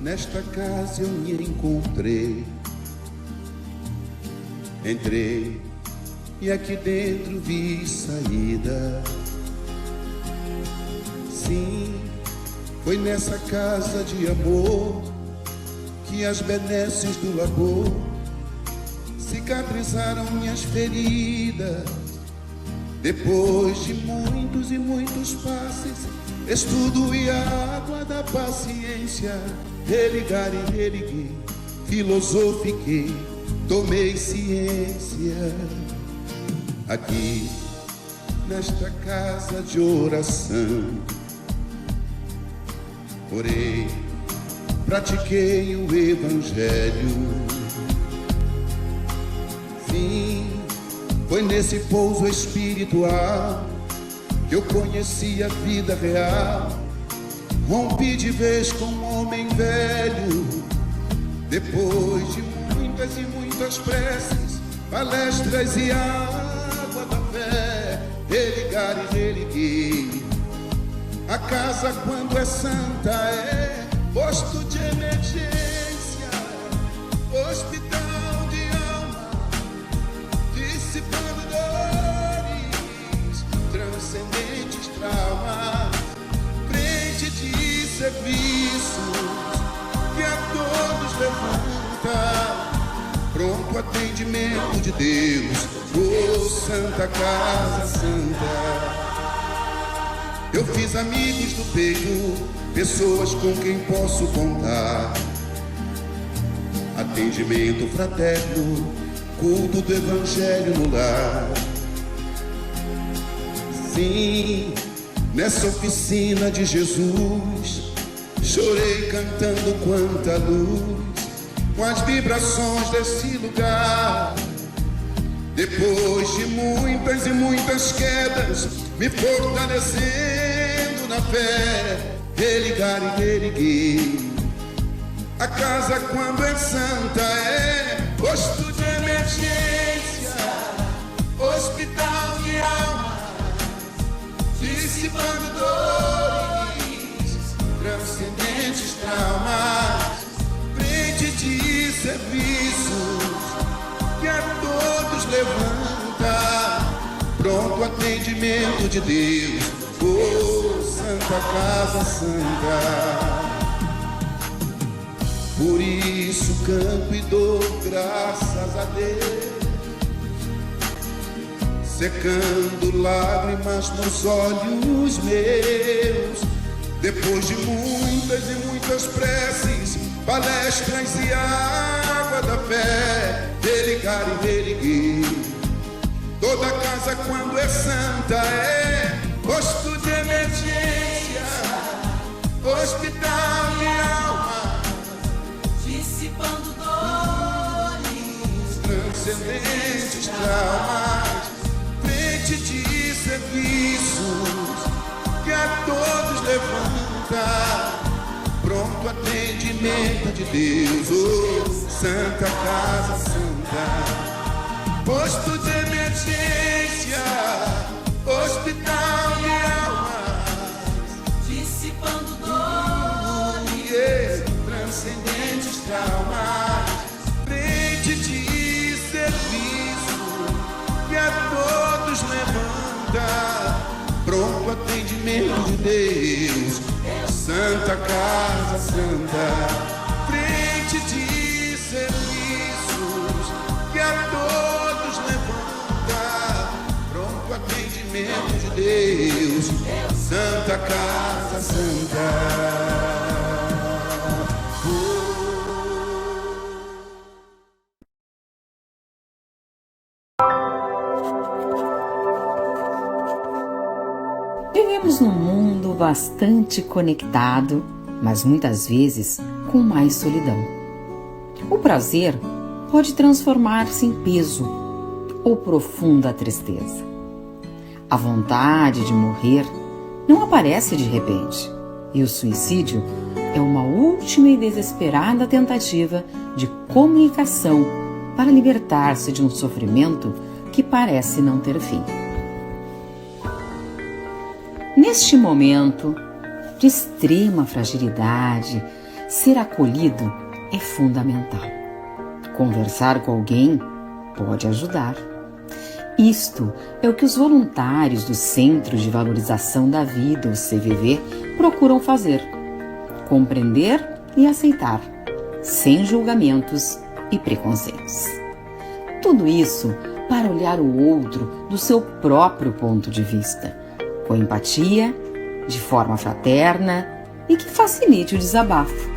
Nesta casa eu me encontrei. Entrei e aqui dentro vi saída. Sim, foi nessa casa de amor que as benesses do labor cicatrizaram minhas feridas. Depois de muitos e muitos passes, estudo e a água da paciência, religar e religuei, filosofiquei, tomei ciência. Aqui, nesta casa de oração, orei, pratiquei o evangelho. Sim, foi nesse pouso espiritual que eu conheci a vida real. Rompi de vez com um homem velho. Depois de muitas e muitas preces, palestras e água da fé, religar e religuei. A casa, quando é santa, é posto de emergência, hospital de alma, dissipando dores, transcendentes traumas, frente de serviços que a todos levanta, pronto atendimento de Deus, oh Santa Casa Santa. Eu fiz amigos do peito, pessoas com quem posso contar, atendimento fraterno, culto do evangelho no lar. Sim, nessa oficina de Jesus, chorei cantando quanta luz, com as vibrações desse lugar. Depois de muitas e muitas quedas, me fortalecendo na fé, religar e religuei. A casa, quando é santa, é posto de emergência, hospital de alma, dissipando dores, transcendentes traumas, frente de serviços que a todos levanta, pronto atendimento de Deus, oh Santa Casa Santa. Por isso canto e dou graças a Deus, secando lágrimas nos olhos meus. Depois de muitas e muitas preces, palestras e água da fé, religar e religuei. Toda casa, quando é santa, é posto de emergência, hospital de alma, dissipando dores, transcendentes traumas, frente de serviços que a todos levanta, pronto atendimento de Deus, oh Santa Casa Santa. Posto de emergência, hospital de almas, dissipando dores, transcendentes traumas, frente de serviço que a todos levanta, pronto atendimento de Deus, Santa Casa Santa. Frente de serviços que a todos levanta, pronto atendimento de Deus, Santa Casa Santa. Vivemos num mundo bastante conectado, mas muitas vezes com mais solidão. O prazer pode transformar-se em peso ou profunda tristeza. A vontade de morrer não aparece de repente, e o suicídio é uma última e desesperada tentativa de comunicação para libertar-se de um sofrimento que parece não ter fim. Neste momento de extrema fragilidade, ser acolhido é fundamental. Conversar com alguém pode ajudar. Isto é o que os voluntários do Centro de Valorização da Vida, o CVV, procuram fazer. Compreender e aceitar, sem julgamentos e preconceitos. Tudo isso para olhar o outro do seu próprio ponto de vista, com empatia, de forma fraterna e que facilite o desabafo.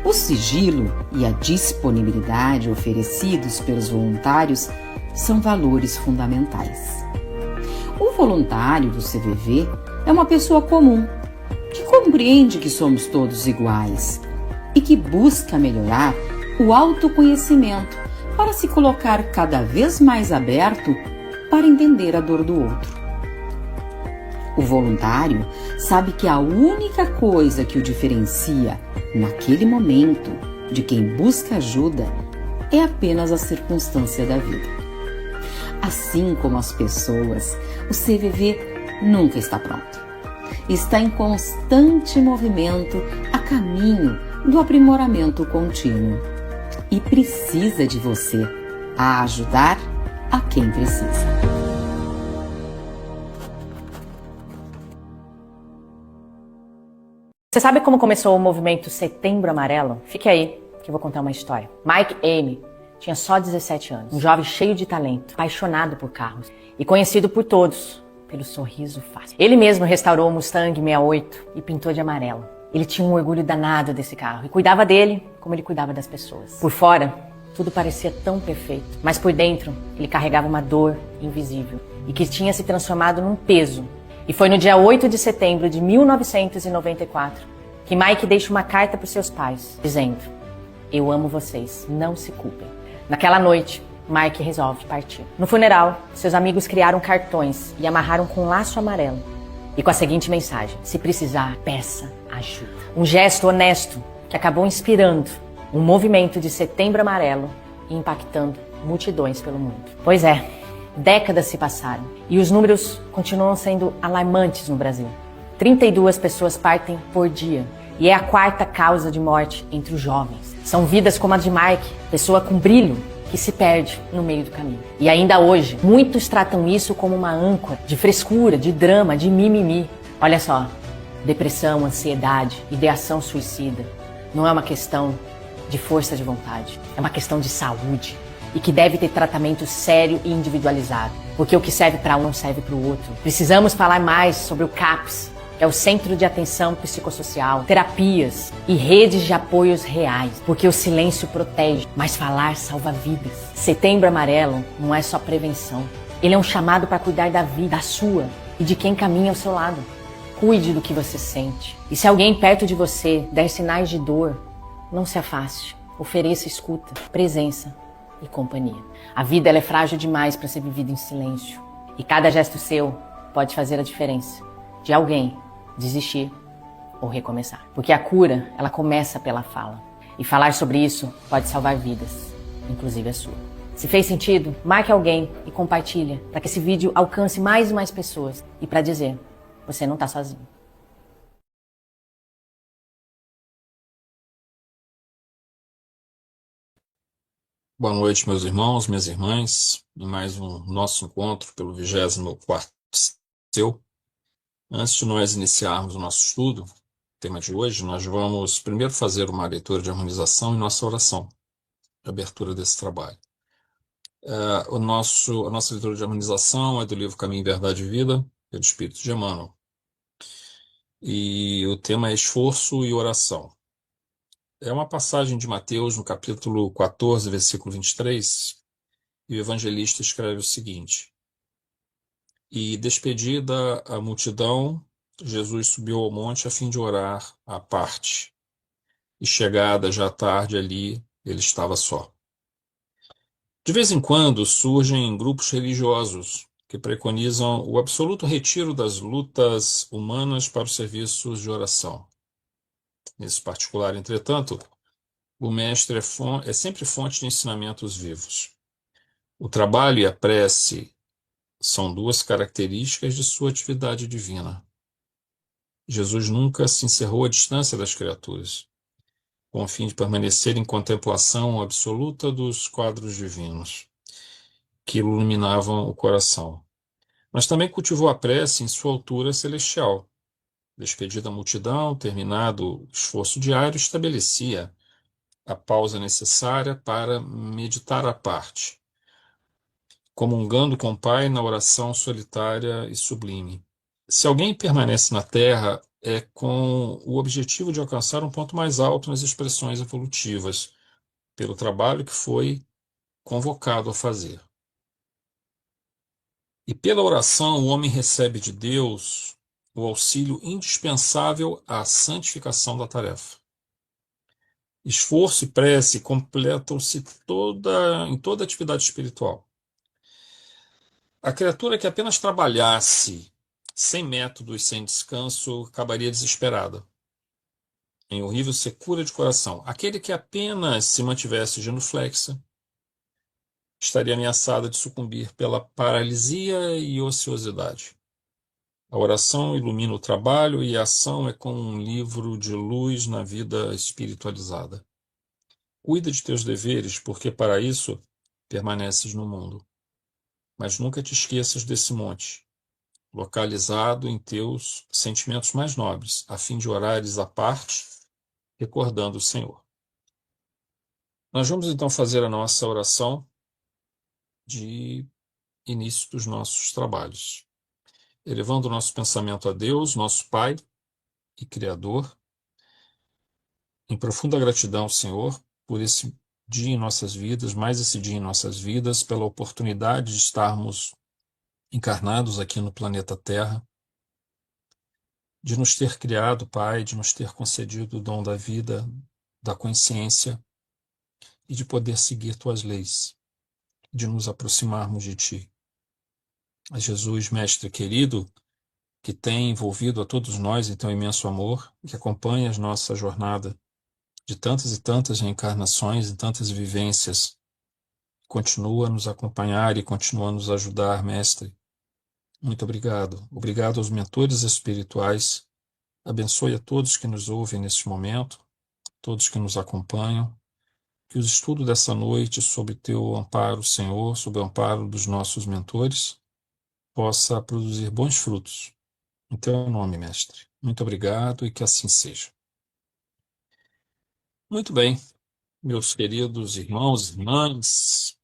O sigilo e a disponibilidade oferecidos pelos voluntários são valores fundamentais. O voluntário do CVV é uma pessoa comum, que compreende que somos todos iguais e que busca melhorar o autoconhecimento para se colocar cada vez mais aberto para entender a dor do outro. O voluntário sabe que a única coisa que o diferencia naquele momento de quem busca ajuda é apenas a circunstância da vida. Assim como as pessoas, o CVV nunca está pronto. Está em constante movimento a caminho do aprimoramento contínuo e precisa de você a ajudar a quem precisa. Você sabe como começou o movimento Setembro Amarelo? Fique aí, que eu vou contar uma história. Mike Amy tinha só 17 anos, um jovem cheio de talento, apaixonado por carros e conhecido por todos pelo sorriso fácil. Ele mesmo restaurou o Mustang 68 e pintou de amarelo. Ele tinha um orgulho danado desse carro e cuidava dele como ele cuidava das pessoas. Por fora, tudo parecia tão perfeito, mas por dentro ele carregava uma dor invisível e que tinha se transformado num peso. E foi no dia 8 de setembro de 1994 que Mike deixa uma carta para os seus pais, dizendo: "Eu amo vocês, não se culpem." Naquela noite, Mike resolve partir. No funeral, seus amigos criaram cartões e amarraram com um laço amarelo. E com a seguinte mensagem: "Se precisar, peça ajuda." Um gesto honesto que acabou inspirando um movimento de Setembro Amarelo e impactando multidões pelo mundo. Pois é, décadas se passaram e os números continuam sendo alarmantes no Brasil. 32 pessoas partem por dia e é a quarta causa de morte entre os jovens. São vidas como a de Mike, pessoa com brilho, que se perde no meio do caminho. E ainda hoje, muitos tratam isso como uma âncora de frescura, de drama, de mimimi. Olha só, depressão, ansiedade, ideação suicida não é uma questão de força de vontade, é uma questão de saúde e que deve ter tratamento sério e individualizado, porque o que serve para um não serve para o outro. Precisamos falar mais sobre o CAPS, que é o Centro de Atenção Psicossocial, terapias e redes de apoios reais, porque o silêncio protege, mas falar salva vidas. Setembro Amarelo não é só prevenção, ele é um chamado para cuidar da vida, da sua e de quem caminha ao seu lado. Cuide do que você sente. E se alguém perto de você der sinais de dor, não se afaste. Ofereça escuta, presença e companhia. A vida ela é frágil demais para ser vivida em silêncio. E cada gesto seu pode fazer a diferença de alguém desistir ou recomeçar. Porque a cura, ela começa pela fala. E falar sobre isso pode salvar vidas, inclusive a sua. Se fez sentido, marque alguém e compartilha para que esse vídeo alcance mais e mais pessoas. E para dizer: você não está sozinho. Boa noite, meus irmãos, minhas irmãs, em mais um nosso encontro pelo 24º seu. Antes de nós iniciarmos o nosso estudo, o tema de hoje, nós vamos primeiro fazer uma leitura de harmonização e nossa oração, de abertura desse trabalho. A nossa leitura de harmonização é do livro Caminho, Verdade e Vida, pelo Espírito de Emmanuel. E o tema é esforço e oração. É uma passagem de Mateus, no capítulo 14, versículo 23, e o evangelista escreve o seguinte: "E despedida a multidão, Jesus subiu ao monte a fim de orar à parte. E chegada já tarde ali, ele estava só." De vez em quando surgem grupos religiosos que preconizam o absoluto retiro das lutas humanas para os serviços de oração. Nesse particular, entretanto, o mestre é sempre fonte de ensinamentos vivos. O trabalho e a prece são duas características de sua atividade divina. Jesus nunca se encerrou à distância das criaturas. com o fim de permanecer em contemplação absoluta dos quadros divinos que iluminavam o coração. Mas também cultivou a prece em sua altura celestial. Despedida a multidão, terminado o esforço diário, estabelecia a pausa necessária para meditar à parte, comungando com o Pai na oração solitária e sublime. Se alguém permanece na Terra, é com o objetivo de alcançar um ponto mais alto nas expressões evolutivas, pelo trabalho que foi convocado a fazer. E pela oração, o homem recebe de Deus o auxílio indispensável à santificação da tarefa. Esforço e prece completam-se em toda atividade espiritual. A criatura que apenas trabalhasse sem método e sem descanso acabaria desesperada, em horrível secura de coração. Aquele que apenas se mantivesse genuflexa estaria ameaçada de sucumbir pela paralisia e ociosidade. A oração ilumina o trabalho e a ação é como um livro de luz na vida espiritualizada. Cuida de teus deveres, porque para isso permaneces no mundo. Mas nunca te esqueças desse monte, localizado em teus sentimentos mais nobres, a fim de orares à parte, recordando o Senhor. Nós vamos então fazer a nossa oração de início dos nossos trabalhos, elevando o nosso pensamento a Deus, nosso Pai e Criador, em profunda gratidão, Senhor, por esse dia em nossas vidas, mais esse dia em nossas vidas, pela oportunidade de estarmos encarnados aqui no planeta Terra, de nos ter criado, Pai, de nos ter concedido o dom da vida, da consciência e de poder seguir Tuas leis, de nos aproximarmos de Ti. A Jesus, Mestre querido, que tem envolvido a todos nós em Teu imenso amor, que acompanha a nossa jornada de tantas e tantas reencarnações e tantas vivências, continua a nos acompanhar e continua a nos ajudar, Mestre. Muito obrigado. Obrigado aos mentores espirituais. Abençoe a todos que nos ouvem neste momento, todos que nos acompanham. Que o estudo dessa noite, sob Teu amparo, Senhor, sob o amparo dos nossos mentores, possa produzir bons frutos. Em Teu nome, Mestre. Muito obrigado e que assim seja. Muito bem, meus queridos irmãos e irmãs.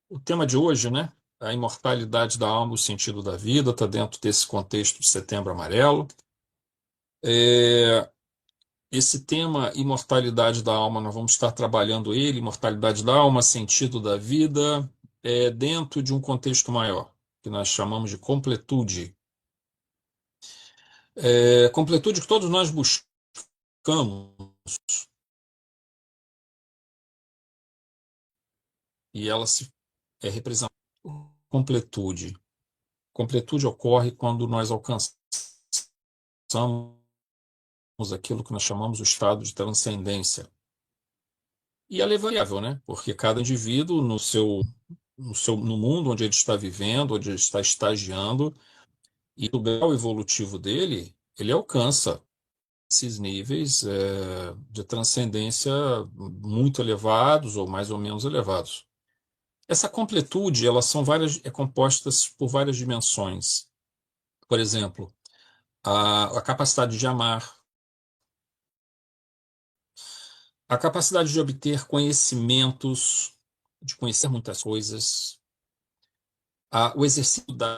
O tema de hoje, né? A imortalidade da alma, o sentido da vida, está dentro desse contexto de Setembro Amarelo. Esse tema, imortalidade da alma, nós vamos estar trabalhando ele, imortalidade da alma, sentido da vida, dentro de um contexto maior, que nós chamamos de completude. Completude que todos nós buscamos, e ela é representada por completude. Completude ocorre quando nós alcançamos aquilo que nós chamamos o estado de transcendência. E ela é variável, né? Porque cada indivíduo no mundo onde ele está vivendo, onde ele está estagiando, e o grau evolutivo dele, ele alcança esses níveis de transcendência muito elevados ou mais ou menos elevados. Essa completude, elas é compostas por várias dimensões. Por exemplo, a capacidade de amar, a capacidade de obter conhecimentos, de conhecer muitas coisas, o exercício da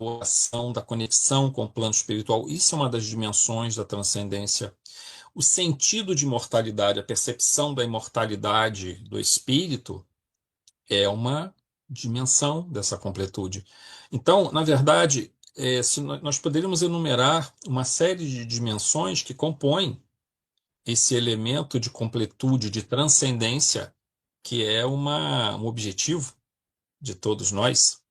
oração, da conexão com o plano espiritual, isso é uma das dimensões da transcendência. O sentido de imortalidade, a percepção da imortalidade do espírito é uma dimensão dessa completude. Então, na verdade, se nós poderíamos enumerar uma série de dimensões que compõem esse elemento de completude, de transcendência, que é um objetivo de todos nós.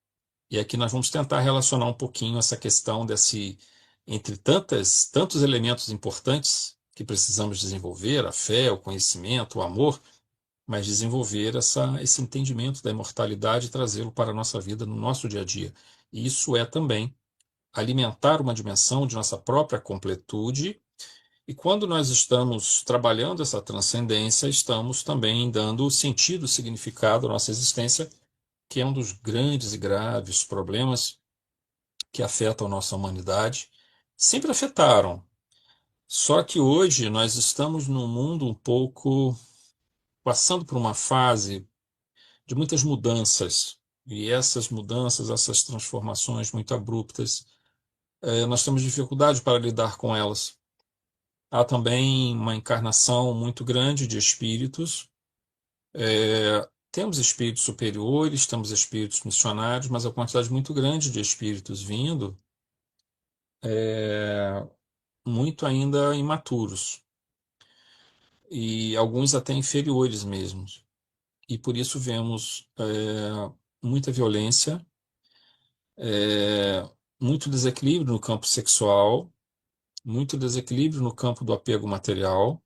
E aqui nós vamos tentar relacionar um pouquinho essa questão entre tantos elementos importantes que precisamos desenvolver, a fé, o conhecimento, o amor, mas desenvolver esse entendimento da imortalidade e trazê-lo para a nossa vida, no nosso dia a dia. E isso é também alimentar uma dimensão de nossa própria completude E quando nós estamos trabalhando essa transcendência, estamos também dando sentido, significado à nossa existência, que é um dos grandes e graves problemas que afetam a nossa humanidade. Sempre afetaram. Só que hoje nós estamos num mundo um pouco passando por uma fase de muitas mudanças. E essas mudanças, essas transformações muito abruptas, nós temos dificuldade para lidar com elas. Há também uma encarnação muito grande de espíritos. Temos espíritos superiores, temos espíritos missionários, mas a quantidade muito grande de espíritos vindo, muito ainda imaturos, e alguns até inferiores mesmo. E por isso vemos muita violência, muito desequilíbrio no campo sexual, muito desequilíbrio no campo do apego material,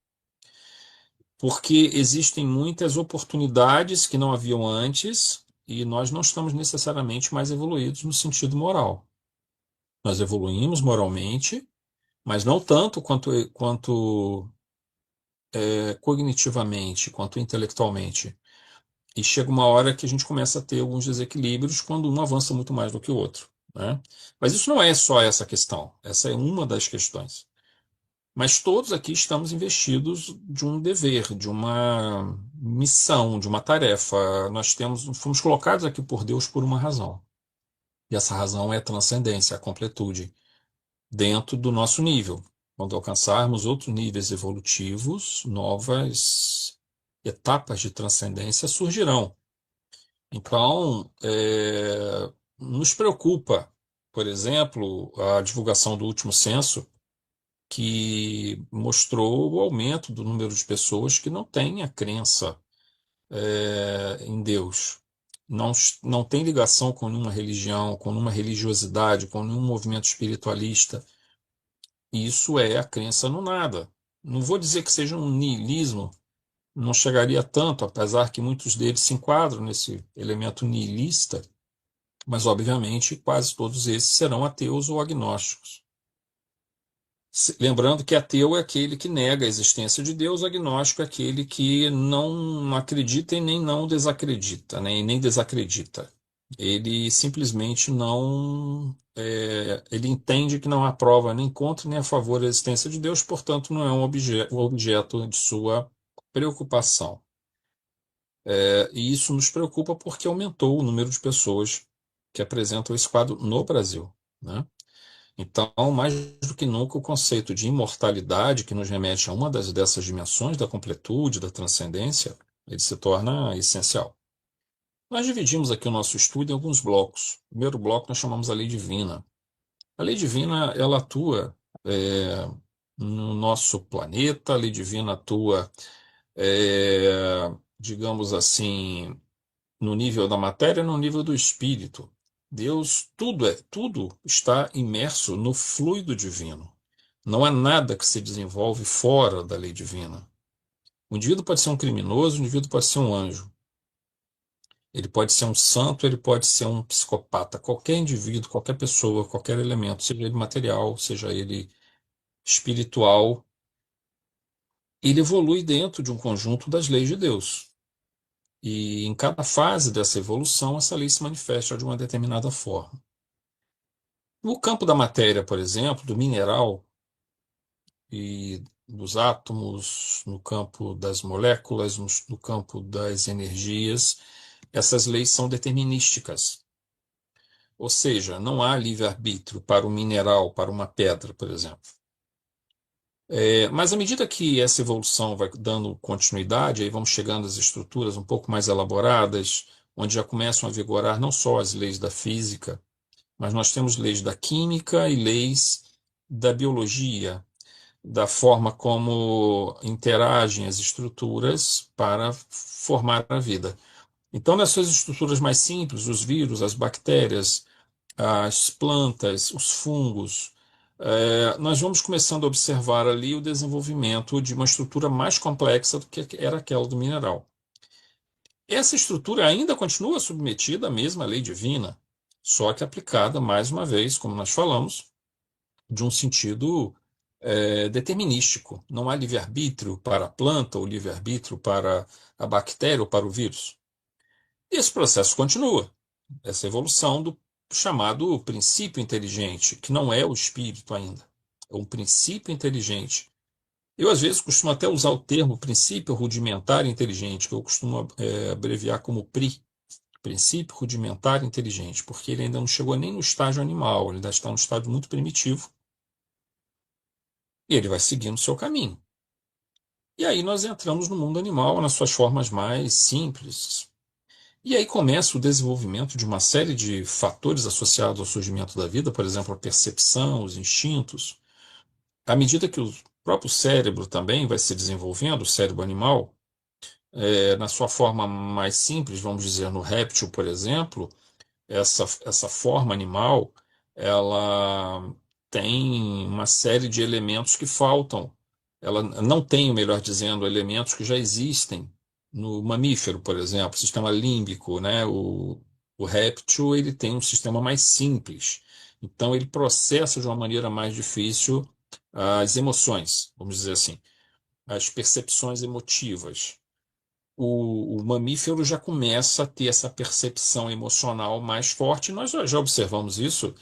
porque existem muitas oportunidades que não haviam antes e nós não estamos necessariamente mais evoluídos no sentido moral. Nós evoluímos moralmente, mas não tanto quanto cognitivamente, quanto intelectualmente. E chega uma hora que a gente começa a ter alguns desequilíbrios quando um avança muito mais do que o outro, né? Mas isso não é só essa questão, essa é uma das questões. Mas todos aqui estamos investidos de um dever, de uma missão, de uma tarefa. Fomos colocados aqui por Deus por uma razão. E essa razão é a transcendência, a completude, dentro do nosso nível. Quando alcançarmos outros níveis evolutivos, novas etapas de transcendência surgirão. Então, nos preocupa, por exemplo, a divulgação do último censo, que mostrou o aumento do número de pessoas que não têm a crença em Deus. Não tem ligação com nenhuma religião, com nenhuma religiosidade, com nenhum movimento espiritualista. Isso é a crença no nada. Não vou dizer que seja um niilismo, não chegaria tanto, apesar que muitos deles se enquadram nesse elemento nihilista, mas obviamente quase todos esses serão ateus ou agnósticos. Lembrando que ateu é aquele que nega a existência de Deus, agnóstico é aquele que não acredita e nem não desacredita, né? E nem desacredita. Ele simplesmente não. Ele entende que não há prova nem contra nem a favor da existência de Deus, portanto, não é um objeto de sua preocupação. E isso nos preocupa porque aumentou o número de pessoas que apresentam esse quadro no Brasil, né? Então, mais do que nunca, o conceito de imortalidade, que nos remete a uma dessas dimensões da completude, da transcendência, ele se torna essencial. Nós dividimos aqui o nosso estudo em alguns blocos. O primeiro bloco nós chamamos a lei divina. A lei divina, ela atua no nosso planeta, a lei divina atua, digamos assim, no nível da matéria, no nível do espírito. Deus, tudo está imerso no fluido divino. Não há nada que se desenvolve fora da lei divina. O indivíduo pode ser um criminoso, o indivíduo pode ser um anjo. Ele pode ser um santo, ele pode ser um psicopata. Qualquer indivíduo, qualquer pessoa, qualquer elemento, seja ele material, seja ele espiritual, ele evolui dentro de um conjunto das leis de Deus. E em cada fase dessa evolução, essa lei se manifesta de uma determinada forma. No campo da matéria, por exemplo, do mineral e dos átomos, no campo das moléculas, no campo das energias, essas leis são determinísticas. Ou seja, não há livre-arbítrio para o mineral, para uma pedra, por exemplo. Mas à medida que essa evolução vai dando continuidade, aí vamos chegando às estruturas um pouco mais elaboradas, onde já começam a vigorar não só as leis da física, mas nós temos leis da química e leis da biologia, da forma como interagem as estruturas para formar a vida. Então, nessas estruturas mais simples, os vírus, as bactérias, as plantas, os fungos, nós vamos começando a observar ali o desenvolvimento de uma estrutura mais complexa do que era aquela do mineral. Essa estrutura ainda continua submetida à mesma lei divina, só que aplicada, mais uma vez, como nós falamos, de um sentido determinístico. Não há livre-arbítrio para a planta ou livre-arbítrio para a bactéria ou para o vírus. E esse processo continua, essa evolução do chamado princípio inteligente, que não é o espírito ainda, é um princípio inteligente. Eu, às vezes, costumo até usar o termo princípio rudimentar inteligente, que eu costumo abreviar como PRI, princípio rudimentar inteligente, porque ele ainda não chegou nem no estágio animal, ele ainda está no estágio muito primitivo, e ele vai seguindo o seu caminho. E aí nós entramos no mundo animal nas suas formas mais simples. E aí começa o desenvolvimento de uma série de fatores associados ao surgimento da vida, por exemplo, a percepção, os instintos. À medida que o próprio cérebro também vai se desenvolvendo, o cérebro animal, na sua forma mais simples, vamos dizer, no réptil, por exemplo, essa forma animal, ela tem uma série de elementos que faltam. Ela não tem, melhor dizendo, elementos que já existem no mamífero, por exemplo, sistema límbico, né? O réptil ele tem um sistema mais simples. Então ele processa de uma maneira mais difícil as emoções, vamos dizer assim, as percepções emotivas. O mamífero já começa a ter essa percepção emocional mais forte. Nós já observamos isso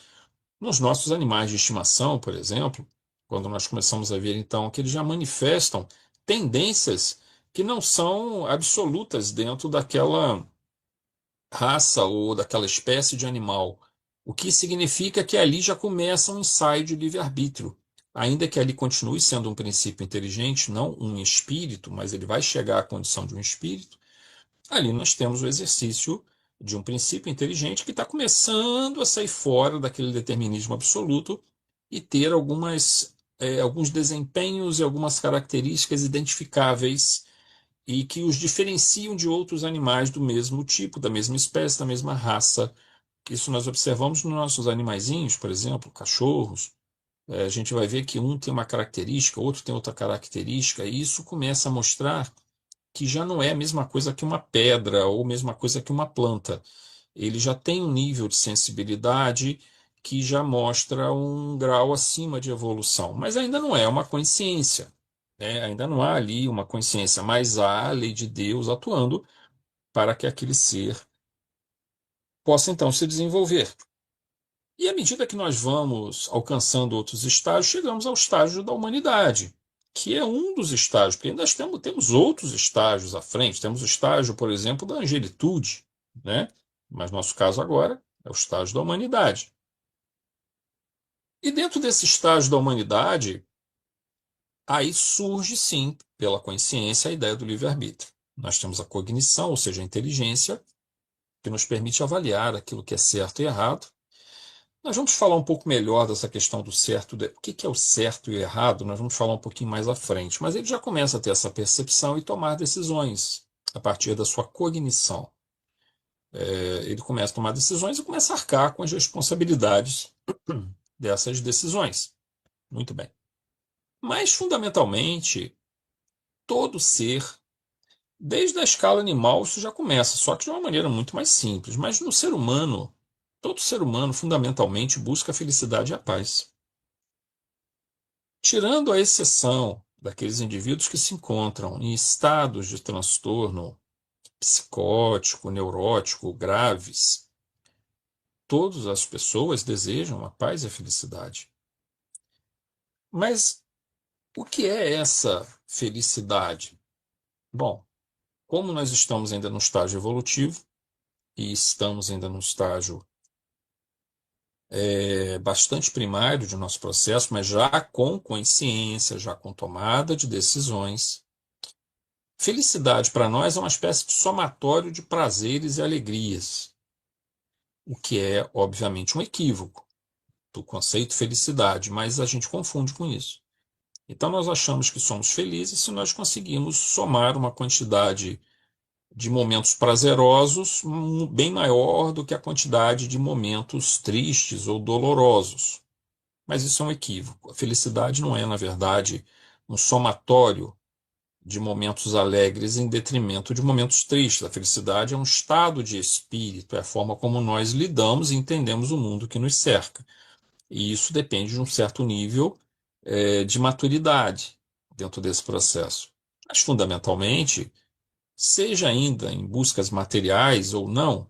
nos nossos animais de estimação, por exemplo, quando nós começamos a ver então que eles já manifestam tendências que não são absolutas dentro daquela raça ou daquela espécie de animal, o que significa que ali já começa um ensaio de livre-arbítrio. Ainda que ali continue sendo um princípio inteligente, não um espírito, mas ele vai chegar à condição de um espírito, ali nós temos o exercício de um princípio inteligente que está começando a sair fora daquele determinismo absoluto e ter alguns desempenhos e algumas características identificáveis e que os diferenciam de outros animais do mesmo tipo, da mesma espécie, da mesma raça. Isso nós observamos nos nossos animaizinhos, por exemplo, cachorros. A gente vai ver que um tem uma característica, outro tem outra característica, e isso começa a mostrar que já não é a mesma coisa que uma pedra ou a mesma coisa que uma planta. Ele já tem um nível de sensibilidade que já mostra um grau acima de evolução, mas ainda não é uma consciência, né? Ainda não há ali uma consciência, mas há a lei de Deus atuando para que aquele ser possa então se desenvolver. E à medida que nós vamos alcançando outros estágios, chegamos ao estágio da humanidade, que é um dos estágios, porque ainda temos outros estágios à frente. Temos o estágio, por exemplo, da angelitude, né? Mas nosso caso agora é o estágio da humanidade. E dentro desse estágio da humanidade, aí surge, sim, pela consciência, a ideia do livre-arbítrio. Nós temos a cognição, ou seja, a inteligência, que nos permite avaliar aquilo que é certo e errado. Nós vamos falar um pouco melhor dessa questão do certo, o que é o certo e o errado, nós vamos falar um pouquinho mais à frente, mas ele já começa a ter essa percepção e tomar decisões a partir da sua cognição. Ele começa a tomar decisões e começa a arcar com as responsabilidades dessas decisões. Muito bem. Mas, fundamentalmente, todo ser, desde a escala animal, isso já começa, só que de uma maneira muito mais simples. Mas no ser humano, todo ser humano, fundamentalmente, busca a felicidade e a paz. Tirando a exceção daqueles indivíduos que se encontram em estados de transtorno psicótico, neurótico, graves, todas as pessoas desejam a paz e a felicidade. Mas o que é essa felicidade? Bom, como nós estamos ainda no estágio evolutivo e estamos ainda no estágio bastante primário de nosso processo, mas já com consciência, já com tomada de decisões, felicidade para nós é uma espécie de somatório de prazeres e alegrias, o que é, obviamente, um equívoco do conceito felicidade, mas a gente confunde com isso. Então, nós achamos que somos felizes se nós conseguimos somar uma quantidade de momentos prazerosos bem maior do que a quantidade de momentos tristes ou dolorosos. Mas isso é um equívoco. A felicidade não é, na verdade, um somatório de momentos alegres em detrimento de momentos tristes. A felicidade é um estado de espírito, é a forma como nós lidamos e entendemos o mundo que nos cerca. E isso depende de um certo nível de maturidade dentro desse processo. Mas, fundamentalmente, seja ainda em buscas materiais ou não,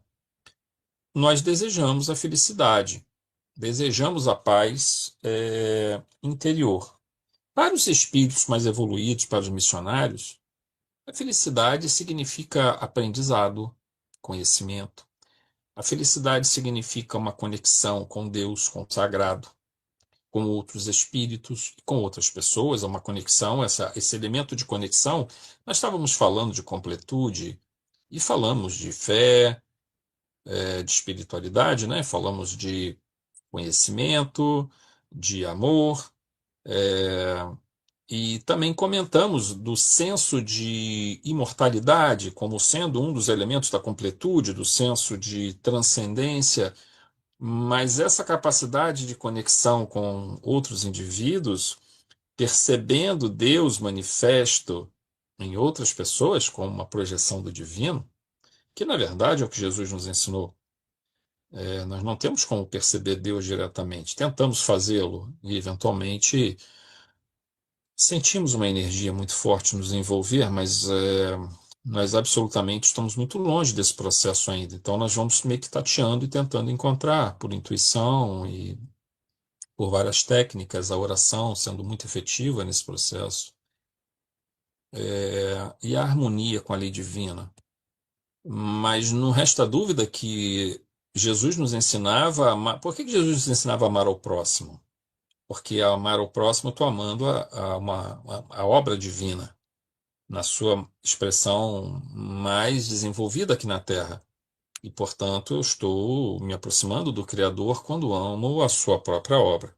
nós desejamos a felicidade, desejamos a paz interior. Para os espíritos mais evoluídos, para os missionários, a felicidade significa aprendizado, conhecimento. A felicidade significa uma conexão com Deus, com o sagrado, com outros espíritos, com outras pessoas, é uma conexão, esse elemento de conexão. Nós estávamos falando de completude e falamos de fé, de espiritualidade, né? Falamos de conhecimento, de amor, e também comentamos do senso de imortalidade como sendo um dos elementos da completude, do senso de transcendência, mas essa capacidade de conexão com outros indivíduos, percebendo Deus manifesto em outras pessoas, como uma projeção do divino, que na verdade é o que Jesus nos ensinou. Nós não temos como perceber Deus diretamente. Tentamos fazê-lo e, eventualmente, sentimos uma energia muito forte nos envolver, mas nós absolutamente estamos muito longe desse processo ainda. Então, nós vamos meio que tateando e tentando encontrar, por intuição e por várias técnicas, a oração sendo muito efetiva nesse processo, e a harmonia com a lei divina. Mas não resta dúvida que Jesus nos ensinava a amar. Por que Jesus nos ensinava a amar ao próximo? Porque ao amar ao próximo, eu estou amando a obra divina, na sua expressão mais desenvolvida aqui na Terra. E, portanto, eu estou me aproximando do Criador quando amo a sua própria obra.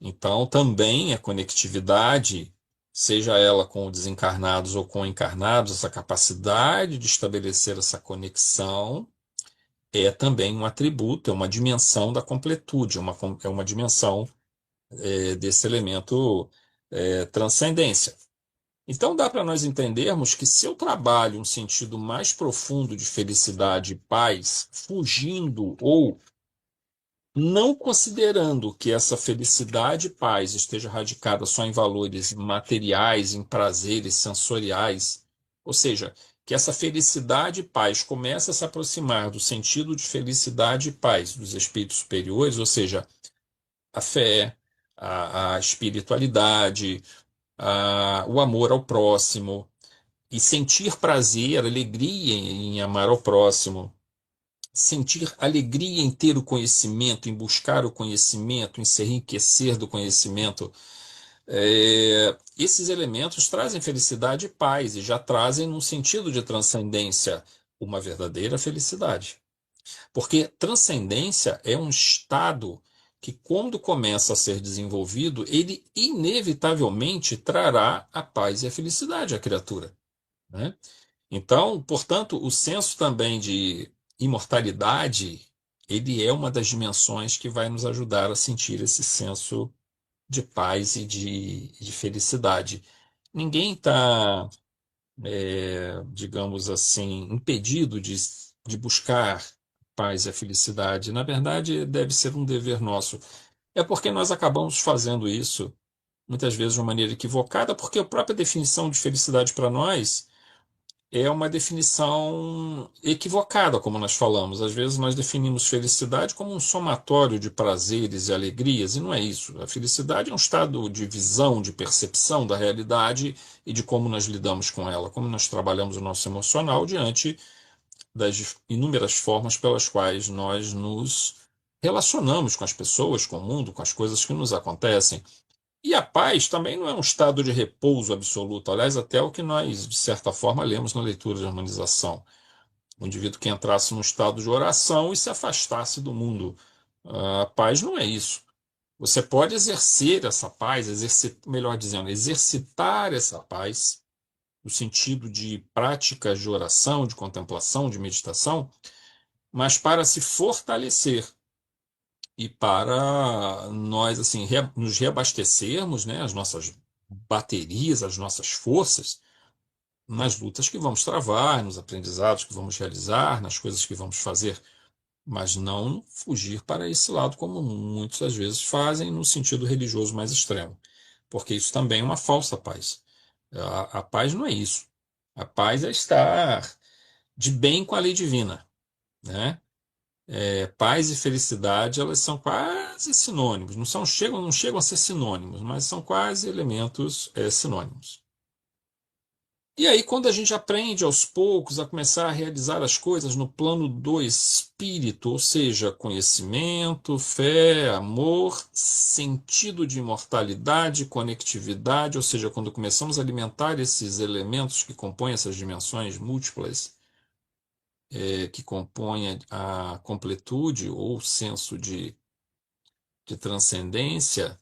Então, também a conectividade, seja ela com desencarnados ou com encarnados, essa capacidade de estabelecer essa conexão é também um atributo, é uma dimensão da completude, é uma dimensão desse elemento transcendência. Então, dá para nós entendermos que se eu trabalho um sentido mais profundo de felicidade e paz, fugindo ou não considerando que essa felicidade e paz esteja radicada só em valores materiais, em prazeres sensoriais, ou seja, que essa felicidade e paz comece a se aproximar do sentido de felicidade e paz dos espíritos superiores, ou seja, a fé, a espiritualidade, o amor ao próximo, e sentir prazer, alegria em amar ao próximo, sentir alegria em ter o conhecimento, em buscar o conhecimento, em se enriquecer do conhecimento. Esses elementos trazem felicidade e paz e já trazem, num sentido de transcendência, uma verdadeira felicidade. Porque transcendência é um estado que, quando começa a ser desenvolvido, ele inevitavelmente trará a paz e a felicidade à criatura, né? Então, portanto, o senso também de imortalidade, ele é uma das dimensões que vai nos ajudar a sentir esse senso de paz e de felicidade. Ninguém está, digamos assim, impedido de buscar paz e a felicidade. Na verdade, deve ser um dever nosso. É porque nós acabamos fazendo isso, muitas vezes de uma maneira equivocada, porque a própria definição de felicidade para nós é uma definição equivocada, como nós falamos. Às vezes nós definimos felicidade como um somatório de prazeres e alegrias, e não é isso. A felicidade é um estado de visão, de percepção da realidade e de como nós lidamos com ela, como nós trabalhamos o nosso emocional diante das inúmeras formas pelas quais nós nos relacionamos com as pessoas, com o mundo, com as coisas que nos acontecem. E a paz também não é um estado de repouso absoluto, aliás, até o que nós, de certa forma, lemos na leitura de harmonização. O indivíduo que entrasse num estado de oração e se afastasse do mundo. A paz não é isso. Você pode exercer essa paz, melhor dizendo, exercitar essa paz, no sentido de práticas de oração, de contemplação, de meditação, mas para se fortalecer e para nós assim nos reabastecermos, né, as nossas baterias, as nossas forças nas lutas que vamos travar, nos aprendizados que vamos realizar, nas coisas que vamos fazer, mas não fugir para esse lado como muitos às vezes fazem no sentido religioso mais extremo. porque isso também é uma falsa paz. A paz não é isso. A paz é estar de bem com a lei divina, né? Paz e felicidade, elas são quase sinônimos. Não chegam a ser sinônimos, mas são quase elementos sinônimos. E aí, quando a gente aprende aos poucos a começar a realizar as coisas no plano do espírito, ou seja, conhecimento, fé, amor, sentido de imortalidade, conectividade, ou seja, quando começamos a alimentar esses elementos que compõem essas dimensões múltiplas, que compõem a completude ou o senso de transcendência,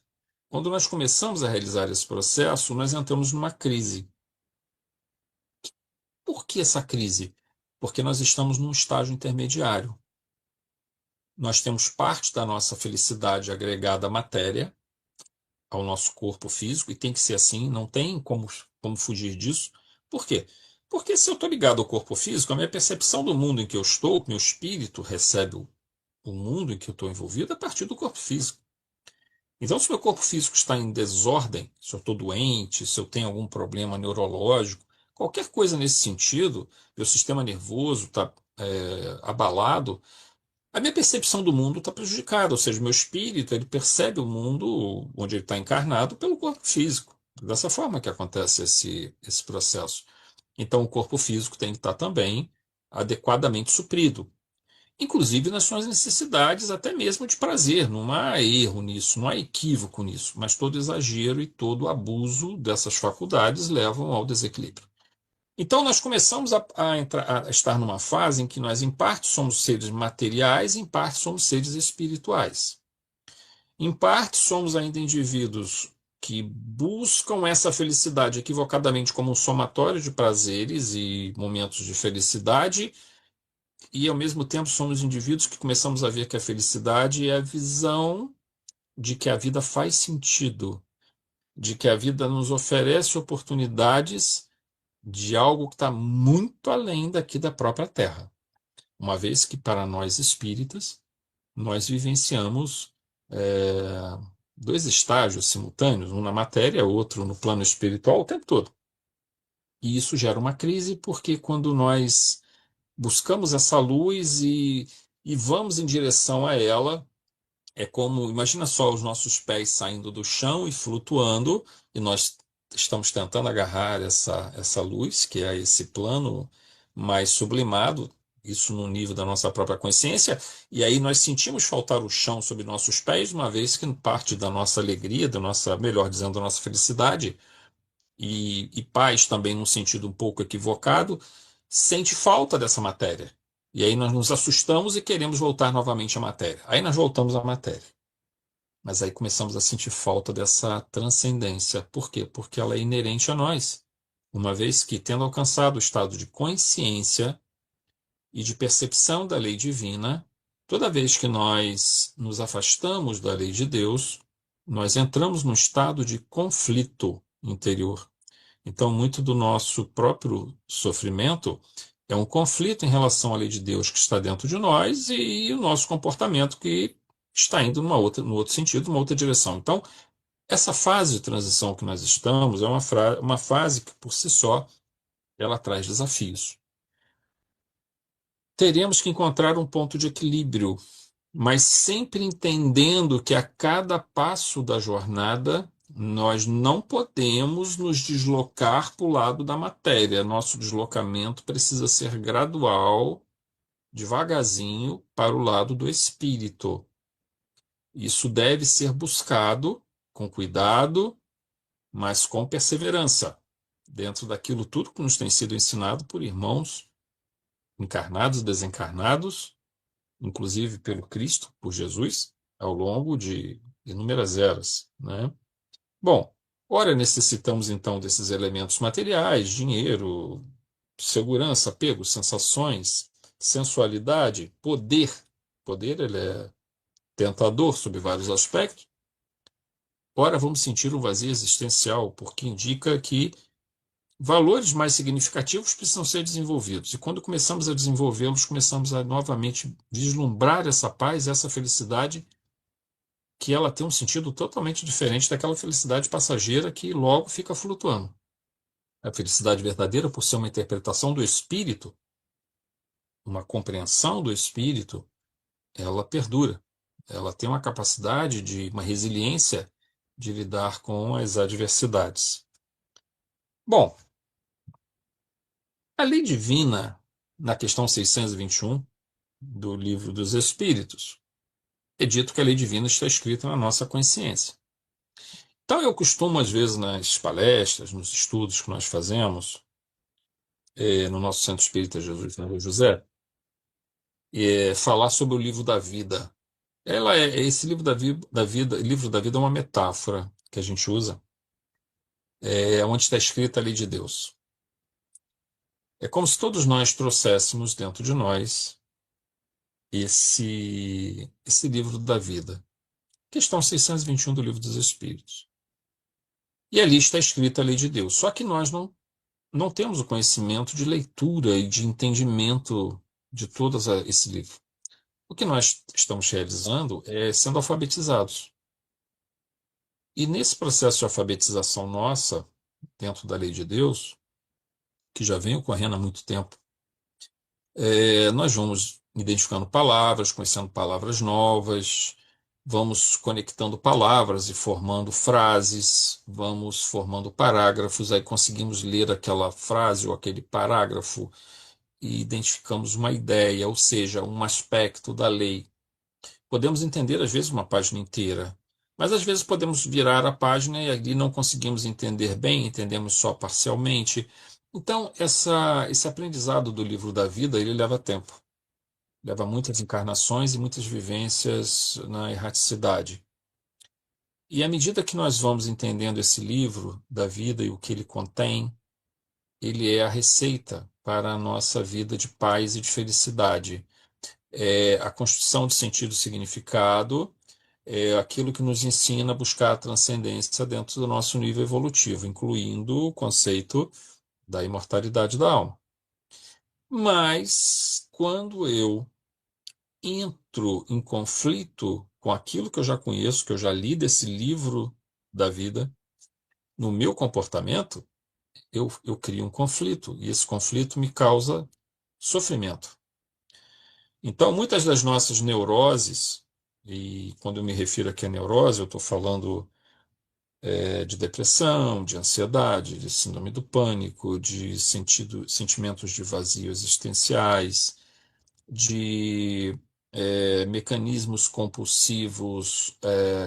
quando nós começamos a realizar esse processo, nós entramos numa crise. Por que essa crise? Porque nós estamos num estágio intermediário. Nós temos parte da nossa felicidade agregada à matéria, ao nosso corpo físico, e tem que ser assim, não tem como fugir disso. Por quê? Porque se eu estou ligado ao corpo físico, a minha percepção do mundo em que eu estou, meu espírito recebe o mundo em que eu estou envolvido a partir do corpo físico. Então, se meu corpo físico está em desordem, se eu estou doente, se eu tenho algum problema neurológico, qualquer coisa nesse sentido, meu sistema nervoso está abalado, a minha percepção do mundo está prejudicada, ou seja, meu espírito ele percebe o mundo onde ele está encarnado pelo corpo físico. Dessa forma que acontece esse processo. Então, o corpo físico tem que estar também adequadamente suprido, inclusive nas suas necessidades, até mesmo de prazer. Não há erro nisso, não há equívoco nisso, mas todo exagero e todo abuso dessas faculdades levam ao desequilíbrio. Então, nós começamos a estar numa fase em que nós, em parte, somos seres materiais, em parte, somos seres espirituais. Em parte, somos ainda indivíduos que buscam essa felicidade equivocadamente como um somatório de prazeres e momentos de felicidade, e, ao mesmo tempo, somos indivíduos que começamos a ver que a felicidade é a visão de que a vida faz sentido, de que a vida nos oferece oportunidades de algo que está muito além daqui da própria Terra. Uma vez que, para nós espíritas, nós vivenciamos dois estágios simultâneos, um na matéria, outro no plano espiritual, o tempo todo. E isso gera uma crise, porque quando nós buscamos essa luz e vamos em direção a ela, é como, imagina só os nossos pés saindo do chão e flutuando, e nós estamos tentando agarrar essa luz, que é esse plano mais sublimado, isso no nível da nossa própria consciência, e aí nós sentimos faltar o chão sob nossos pés, uma vez que parte da nossa alegria, melhor dizendo, da nossa felicidade, e paz também num sentido um pouco equivocado, sente falta dessa matéria. E aí nós nos assustamos e queremos voltar novamente à matéria. Aí nós voltamos à matéria. Mas aí começamos a sentir falta dessa transcendência. Por quê? Porque ela é inerente a nós. Uma vez que, tendo alcançado o estado de consciência e de percepção da lei divina, toda vez que nós nos afastamos da lei de Deus, nós entramos num estado de conflito interior. Então, muito do nosso próprio sofrimento é um conflito em relação à lei de Deus que está dentro de nós e o nosso comportamento que está indo no outro sentido, numa outra direção. Então, essa fase de transição que nós estamos é uma fase que, por si só, ela traz desafios. Teremos que encontrar um ponto de equilíbrio, mas sempre entendendo que a cada passo da jornada nós não podemos nos deslocar para o lado da matéria. Nosso deslocamento precisa ser gradual, devagarzinho, para o lado do espírito. Isso deve ser buscado com cuidado, mas com perseverança, dentro daquilo tudo que nos tem sido ensinado por irmãos encarnados e desencarnados, inclusive pelo Cristo, por Jesus, ao longo de inúmeras eras, né? Bom, ora necessitamos então desses elementos materiais, dinheiro, segurança, apego, sensações, sensualidade, poder. Poder, ele é tentador sob vários aspectos. Ora, vamos sentir um vazio existencial, porque indica que valores mais significativos precisam ser desenvolvidos. E quando começamos a desenvolvê-los, começamos a novamente vislumbrar essa paz, essa felicidade que ela tem um sentido totalmente diferente daquela felicidade passageira que logo fica flutuando. A felicidade verdadeira, por ser uma interpretação do espírito, uma compreensão do espírito, ela perdura. Ela tem uma capacidade uma resiliência de lidar com as adversidades. Bom, a lei divina, na questão 621 do Livro dos Espíritos, é dito que a lei divina está escrita na nossa consciência. Então eu costumo, às vezes, nas palestras, nos estudos que nós fazemos, no nosso Centro Espírita Jesus na Rua José, falar sobre o livro da vida. Esse livro livro da vida é uma metáfora que a gente usa, onde está escrita a lei de Deus. É como se todos nós trouxéssemos dentro de nós esse livro da vida. Questão 621 do Livro dos Espíritos. E ali está escrita a lei de Deus. Só que nós não temos o conhecimento de leitura e de entendimento de todo esse livro. O que nós estamos realizando é sendo alfabetizados. E nesse processo de alfabetização nossa, dentro da lei de Deus, que já vem ocorrendo há muito tempo, nós vamos identificando palavras, conhecendo palavras novas, vamos conectando palavras e formando frases, vamos formando parágrafos, aí conseguimos ler aquela frase ou aquele parágrafo e identificamos uma ideia, ou seja, um aspecto da lei. Podemos entender, às vezes, uma página inteira, mas às vezes podemos virar a página e ali não conseguimos entender bem, entendemos só parcialmente. Então, esse aprendizado do livro da vida, ele leva tempo. Leva muitas encarnações e muitas vivências na erraticidade. E à medida que nós vamos entendendo esse livro da vida e o que ele contém, ele é a receita para a nossa vida de paz e de felicidade. É a construção de sentido e significado, é aquilo que nos ensina a buscar a transcendência dentro do nosso nível evolutivo, incluindo o conceito da imortalidade da alma. Mas, quando eu entro em conflito com aquilo que eu já conheço, que eu já li desse livro da vida, no meu comportamento, eu crio um conflito, e esse conflito me causa sofrimento. Então, muitas das nossas neuroses, e quando eu me refiro aqui a neurose, eu estou falando de depressão, de ansiedade, de síndrome do pânico, de sentimentos de vazio existenciais, de mecanismos compulsivos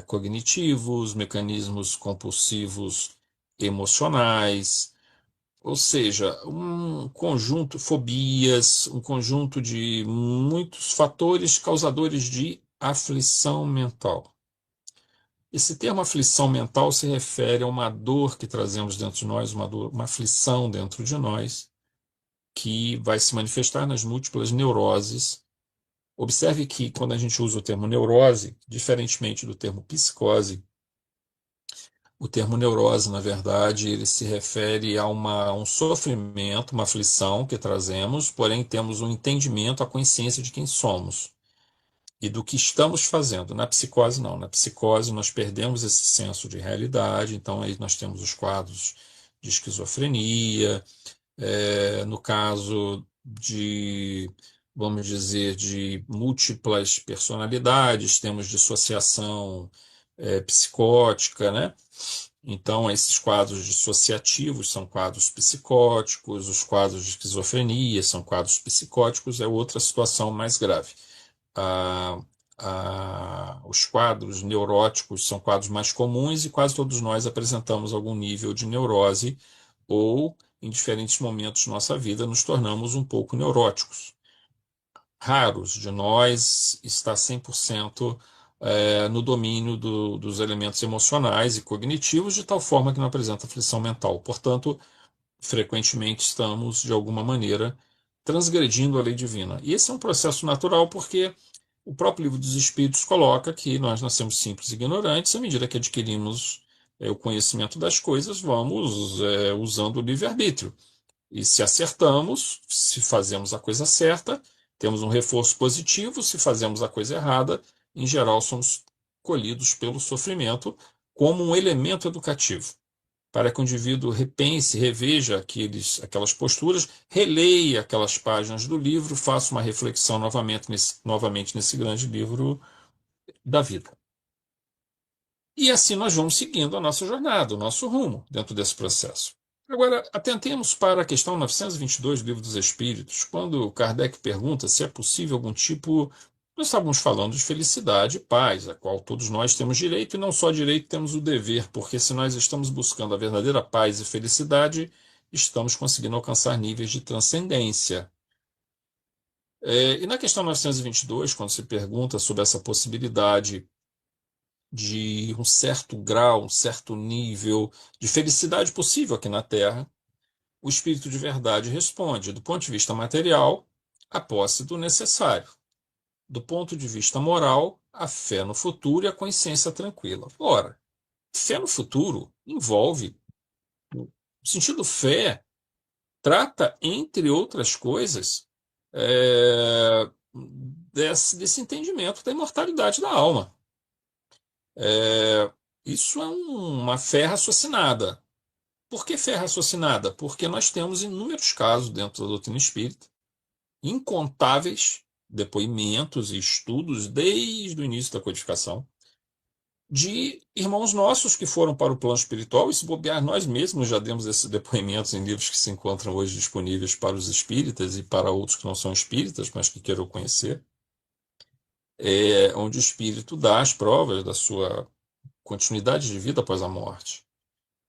cognitivos, mecanismos compulsivos emocionais, ou seja, um conjunto, fobias, um conjunto de muitos fatores causadores de aflição mental. Esse termo aflição mental se refere a uma dor que trazemos dentro de nós, uma aflição dentro de nós, que vai se manifestar nas múltiplas neuroses. Observe que quando a gente usa o termo neurose, diferentemente do termo psicose, o termo neurose, na verdade, ele se refere a um sofrimento, uma aflição que trazemos, porém temos um entendimento, a consciência de quem somos e do que estamos fazendo. Na psicose, não. Na psicose, nós perdemos esse senso de realidade, então aí nós temos os quadros de esquizofrenia, no caso de, vamos dizer, de múltiplas personalidades, temos dissociação psicótica, né? Então, esses quadros dissociativos são quadros psicóticos, os quadros de esquizofrenia são quadros psicóticos, é outra situação mais grave. Os quadros neuróticos são quadros mais comuns e quase todos nós apresentamos algum nível de neurose ou, em diferentes momentos de nossa vida, nos tornamos um pouco neuróticos. Raros de nós está 100% no domínio dos elementos emocionais e cognitivos, de tal forma que não apresenta aflição mental. Portanto, frequentemente estamos, de alguma maneira, transgredindo a lei divina. E esse é um processo natural porque o próprio Livro dos Espíritos coloca que nós nascemos simples e ignorantes, à medida que adquirimos o conhecimento das coisas, vamos usando o livre-arbítrio. E se acertamos, se fazemos a coisa certa, temos um reforço positivo, se fazemos a coisa errada, em geral somos colhidos pelo sofrimento como um elemento educativo, para que o indivíduo repense, reveja aquelas posturas, releia aquelas páginas do livro, faça uma reflexão novamente nesse grande livro da vida. E assim nós vamos seguindo a nossa jornada, o nosso rumo dentro desse processo. Agora, atentemos para a questão 922 do Livro dos Espíritos, quando Kardec pergunta se é possível algum tipo. Nós estávamos falando de felicidade e paz, a qual todos nós temos direito, e não só direito, temos o dever, porque se nós estamos buscando a verdadeira paz e felicidade, estamos conseguindo alcançar níveis de transcendência. E na questão 922, quando se pergunta sobre essa possibilidade de um certo grau, um certo nível de felicidade possível aqui na Terra, o Espírito de Verdade responde, do ponto de vista material, a posse do necessário. Do ponto de vista moral, a fé no futuro e a consciência tranquila. Ora, fé no futuro envolve, no sentido fé, trata, entre outras coisas, desse entendimento da imortalidade da alma. Isso é uma fé raciocinada. Por que fé raciocinada? Porque nós temos inúmeros casos dentro da doutrina espírita, incontáveis depoimentos e estudos desde o início da codificação, de irmãos nossos que foram para o plano espiritual, e se bobear, nós mesmos já demos esses depoimentos em livros que se encontram hoje disponíveis para os espíritas e para outros que não são espíritas, mas que queiram conhecer, onde o espírito dá as provas da sua continuidade de vida após a morte.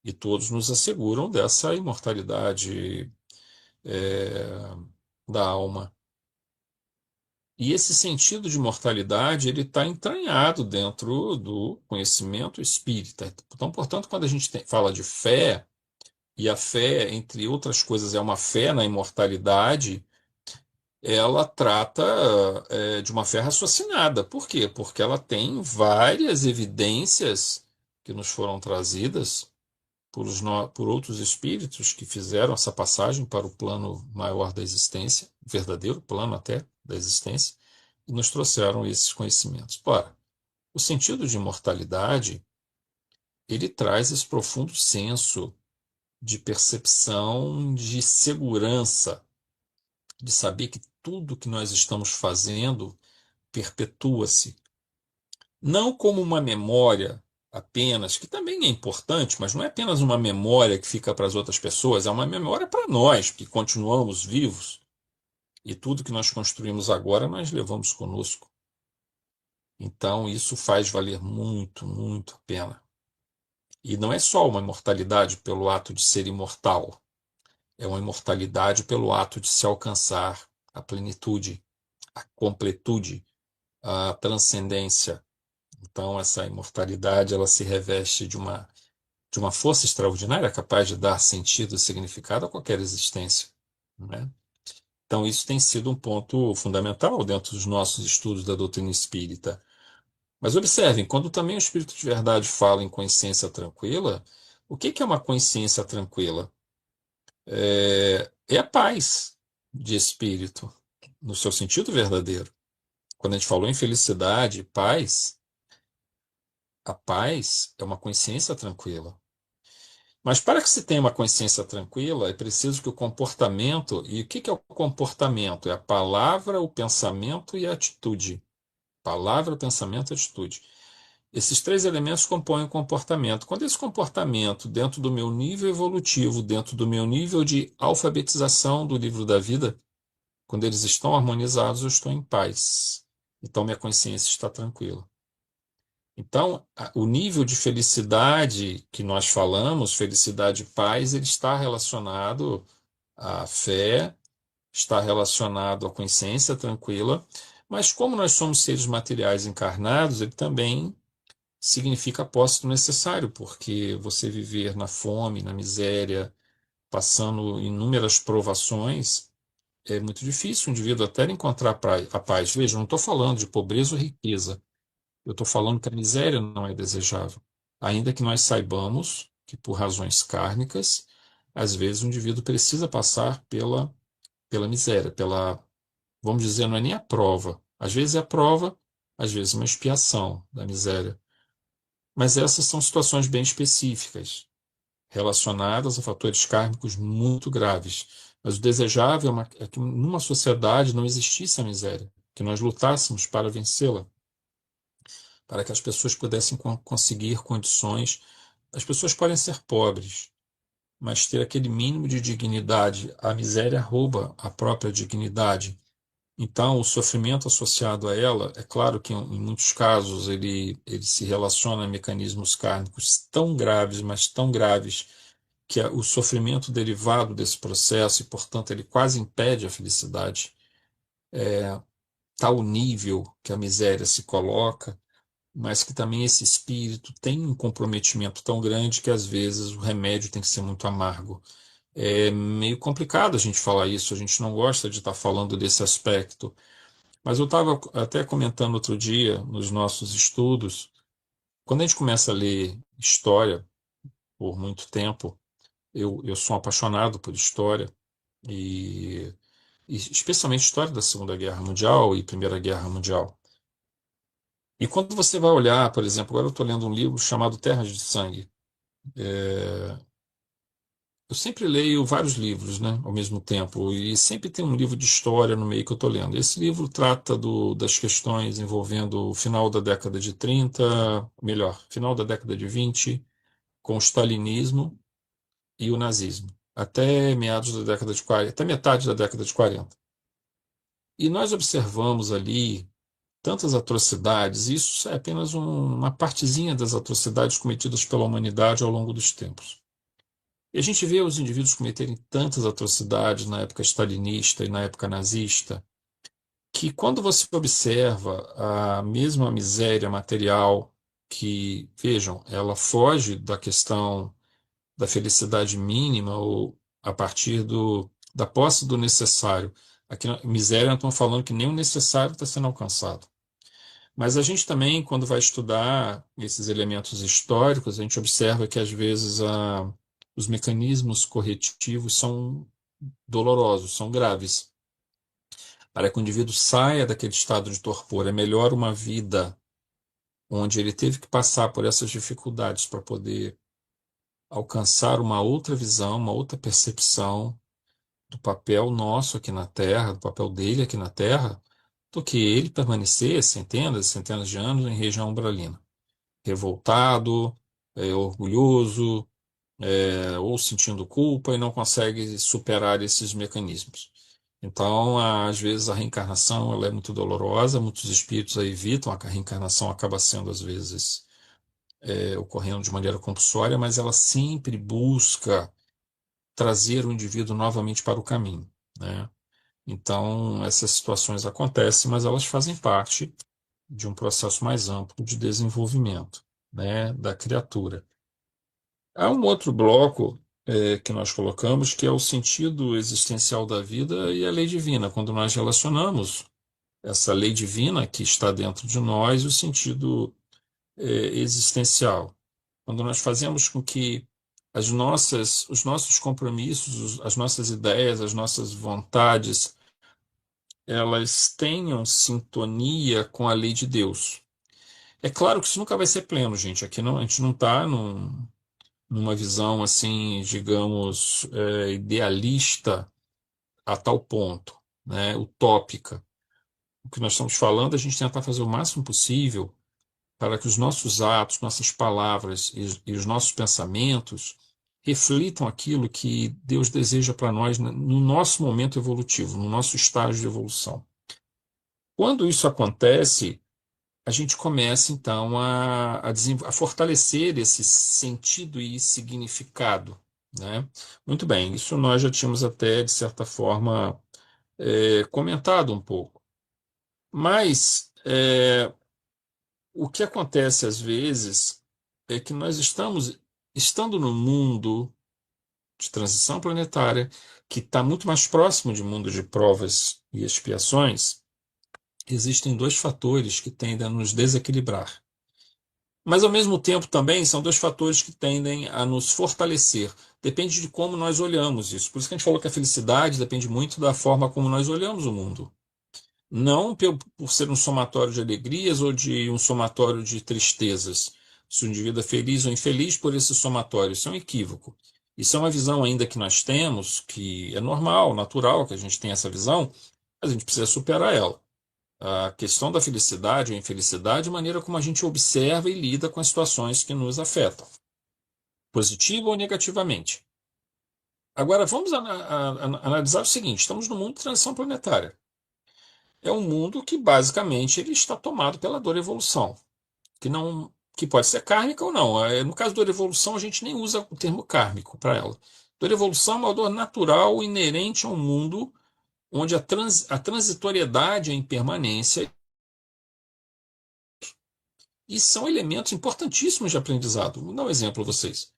E todos nos asseguram dessa imortalidade da alma. E esse sentido de mortalidade ele está entranhado dentro do conhecimento espírita. Então, portanto, quando a gente fala de fé, e a fé, entre outras coisas, é uma fé na imortalidade, ela trata de uma fé raciocinada. Por quê? Porque ela tem várias evidências que nos foram trazidas por outros espíritos que fizeram essa passagem para o plano maior da existência, o verdadeiro plano até da existência, e nos trouxeram esses conhecimentos. Ora, o sentido de imortalidade, ele traz esse profundo senso de percepção, de segurança, de saber que tudo que nós estamos fazendo perpetua-se. Não como uma memória apenas, que também é importante, mas não é apenas uma memória que fica para as outras pessoas, é uma memória para nós, que continuamos vivos. E tudo que nós construímos agora, nós levamos conosco. Então, isso faz valer muito, muito a pena. E não é só uma imortalidade pelo ato de ser imortal, é uma imortalidade pelo ato de se alcançar a plenitude, a completude, a transcendência. Então, essa imortalidade ela se reveste de uma força extraordinária capaz de dar sentido e significado a qualquer existência, né? Então, isso tem sido um ponto fundamental dentro dos nossos estudos da doutrina espírita. Mas observem, quando também o Espírito de Verdade fala em consciência tranquila, o que é uma consciência tranquila? É a paz de espírito, no seu sentido verdadeiro. Quando a gente falou em felicidade, paz, a paz é uma consciência tranquila. Mas para que se tenha uma consciência tranquila, é preciso que o comportamento... E o que é o comportamento? É a palavra, o pensamento e a atitude. Palavra, pensamento e atitude. Esses três elementos compõem o comportamento. Quando esse comportamento, dentro do meu nível evolutivo, dentro do meu nível de alfabetização do livro da vida, quando eles estão harmonizados, eu estou em paz. Então, minha consciência está tranquila. Então, o nível de felicidade que nós falamos, felicidade e paz, ele está relacionado à fé, está relacionado à consciência tranquila, mas como nós somos seres materiais encarnados, ele também significa a posse do necessário, porque você viver na fome, na miséria, passando inúmeras provações, é muito difícil o indivíduo até encontrar a paz. Veja, eu não estou falando de pobreza ou riqueza. Eu estou falando que a miséria não é desejável. Ainda que nós saibamos que, por razões kármicas, às vezes o indivíduo precisa passar pela miséria, vamos dizer, não é nem a prova. Às vezes é a prova, às vezes é uma expiação da miséria. Mas essas são situações bem específicas, relacionadas a fatores kármicos muito graves. Mas o desejável é que numa sociedade não existisse a miséria, que nós lutássemos para vencê-la, para que as pessoas pudessem conseguir condições. As pessoas podem ser pobres, mas ter aquele mínimo de dignidade. A miséria rouba a própria dignidade. Então, o sofrimento associado a ela, é claro que em muitos casos ele se relaciona a mecanismos kármicos tão graves, mas tão graves, que o sofrimento derivado desse processo, e portanto ele quase impede a felicidade, tal nível que a miséria se coloca, mas que também esse espírito tem um comprometimento tão grande que às vezes o remédio tem que ser muito amargo. É meio complicado a gente falar isso, a gente não gosta de estar falando desse aspecto, mas eu estava até comentando outro dia nos nossos estudos, quando a gente começa a ler história por muito tempo, eu sou um apaixonado por história, e, e especialmente história da Segunda Guerra Mundial e Primeira Guerra Mundial. E quando você vai olhar, por exemplo, agora eu estou lendo um livro chamado Terras de Sangue. Eu sempre leio vários livros, né, ao mesmo tempo, e sempre tem um livro de história no meio que eu estou lendo. Esse livro trata das questões envolvendo o final da década de 30, melhor, final da década de 20, com o stalinismo e o nazismo, até meados da década de 40, até metade da década de 40. E nós observamos ali tantas atrocidades, isso é apenas uma partezinha das atrocidades cometidas pela humanidade ao longo dos tempos. E a gente vê os indivíduos cometerem tantas atrocidades na época stalinista e na época nazista, que quando você observa a mesma miséria material, que, vejam, ela foge da questão da felicidade mínima ou a partir da posse do necessário. Aqui na miséria nós estamos falando que nem o necessário está sendo alcançado. Mas a gente também, quando vai estudar esses elementos históricos, a gente observa que às vezes os mecanismos corretivos são dolorosos, são graves. Para que o indivíduo saia daquele estado de torpor, é melhor uma vida onde ele teve que passar por essas dificuldades para poder alcançar uma outra visão, uma outra percepção do papel nosso aqui na Terra, do papel dele aqui na Terra, do que ele permanecer centenas e centenas de anos em região umbralina, revoltado, orgulhoso, ou sentindo culpa e não consegue superar esses mecanismos. Então, às vezes, a reencarnação ela é muito dolorosa, muitos espíritos a evitam, a reencarnação acaba sendo, às vezes, ocorrendo de maneira compulsória, mas ela sempre busca trazer o indivíduo novamente para o caminho, né? Então, essas situações acontecem, mas elas fazem parte de um processo mais amplo de desenvolvimento, né, da criatura. Há um outro bloco que nós colocamos, que é o sentido existencial da vida e a lei divina, quando nós relacionamos essa lei divina que está dentro de nós e o sentido existencial. Quando nós fazemos com que os nossos compromissos, as nossas ideias, as nossas vontades, elas tenham sintonia com a lei de Deus. É claro que isso nunca vai ser pleno, gente. Aqui não, a gente não está numa visão assim, digamos, idealista a tal ponto, né, utópica. O que nós estamos falando, a gente tentar fazer o máximo possível para que os nossos atos, nossas palavras e os nossos pensamentos reflitam aquilo que Deus deseja para nós no nosso momento evolutivo, no nosso estágio de evolução. Quando isso acontece, a gente começa então a fortalecer esse sentido e significado, né? Muito bem, isso nós já tínhamos até, de certa forma, comentado um pouco. Mas o que acontece às vezes é que nós estando no mundo de transição planetária, que está muito mais próximo de mundo de provas e expiações, existem dois fatores que tendem a nos desequilibrar. Mas, ao mesmo tempo, também são dois fatores que tendem a nos fortalecer. Depende de como nós olhamos isso. Por isso que a gente falou que a felicidade depende muito da forma como nós olhamos o mundo. Não por ser um somatório de alegrias ou de um somatório de tristezas. se o indivíduo é feliz ou infeliz por esse somatório. Isso é um equívoco. Isso é uma visão ainda que nós temos, que é normal, natural que a gente tenha essa visão, mas a gente precisa superar ela. A questão da felicidade ou infelicidade é a maneira como a gente observa e lida com as situações que nos afetam, positiva ou negativamente. Agora, vamos analisar o seguinte: estamos no mundo de transição planetária. É um mundo que, basicamente, ele está tomado pela dor evolução, que pode ser kármica ou não. No caso da dor evolução, a gente nem usa o termo kármico para ela. Dor evolução é uma dor natural inerente a um mundo onde a transitoriedade e a impermanência e são elementos importantíssimos de aprendizado. Vou dar um exemplo a vocês.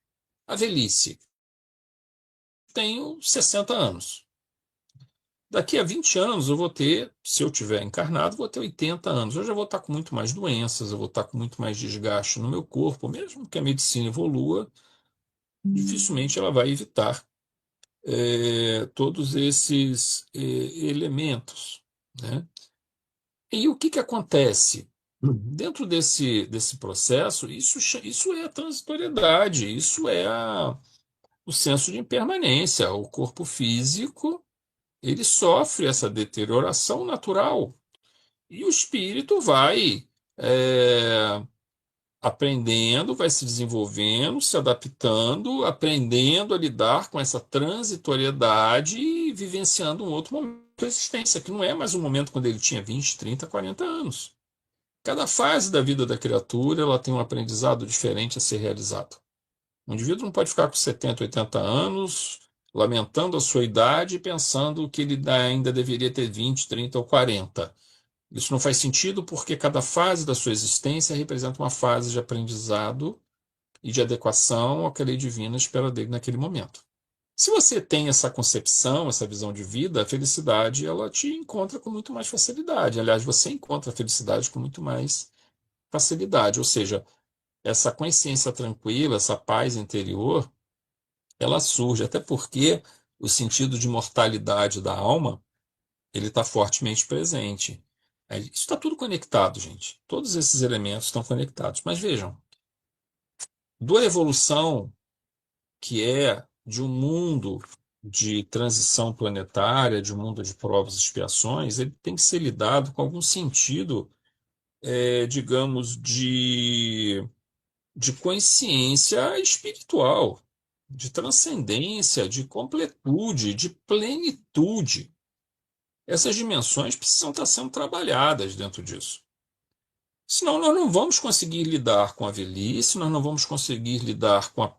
A velhice. Tenho 60 anos. Daqui a 20 anos eu vou ter, se eu tiver encarnado, vou ter 80 anos. Eu já vou estar com muito mais doenças, eu vou estar com muito mais desgaste no meu corpo, mesmo que a medicina evolua, dificilmente ela vai evitar todos esses elementos, né? E o que que acontece? Dentro desse processo, isso é a transitoriedade, isso é o senso de impermanência. O corpo físico, ele sofre essa deterioração natural. E o espírito vai aprendendo, vai se desenvolvendo, se adaptando, aprendendo a lidar com essa transitoriedade e vivenciando um outro momento da existência, que não é mais um momento quando ele tinha 20, 30, 40 anos. Cada fase da vida da criatura ela tem um aprendizado diferente a ser realizado. O indivíduo não pode ficar com 70, 80 anos lamentando a sua idade e pensando que ele ainda deveria ter 20, 30 ou 40. Isso não faz sentido porque cada fase da sua existência representa uma fase de aprendizado e de adequação ao que a lei divina espera dele naquele momento. Se você tem essa concepção, essa visão de vida, a felicidade ela te encontra com muito mais facilidade. Aliás, você encontra a felicidade com muito mais facilidade. Ou seja, essa consciência tranquila, essa paz interior, ela surge até porque o sentido de mortalidade da alma ele está fortemente presente. Isso está tudo conectado, gente. Todos esses elementos estão conectados. Mas vejam, da evolução que é de um mundo de transição planetária, de um mundo de provas e expiações, ele tem que ser lidado com algum sentido, digamos, de consciência espiritual, de transcendência, de completude, de plenitude. Essas dimensões precisam estar sendo trabalhadas dentro disso. Senão nós não vamos conseguir lidar com a velhice, nós não vamos conseguir lidar com a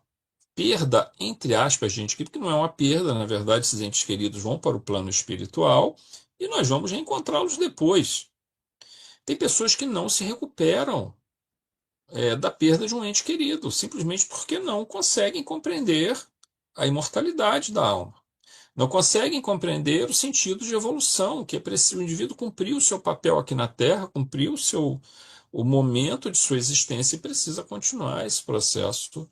perda, entre aspas, gente, porque não é uma perda, na verdade, esses entes queridos vão para o plano espiritual e nós vamos reencontrá-los depois. Tem pessoas que não se recuperam da perda de um ente querido, simplesmente porque não conseguem compreender a imortalidade da alma. Não conseguem compreender o sentido de evolução, que é preciso o indivíduo cumprir o seu papel aqui na Terra, cumprir o momento de sua existência e precisa continuar esse processo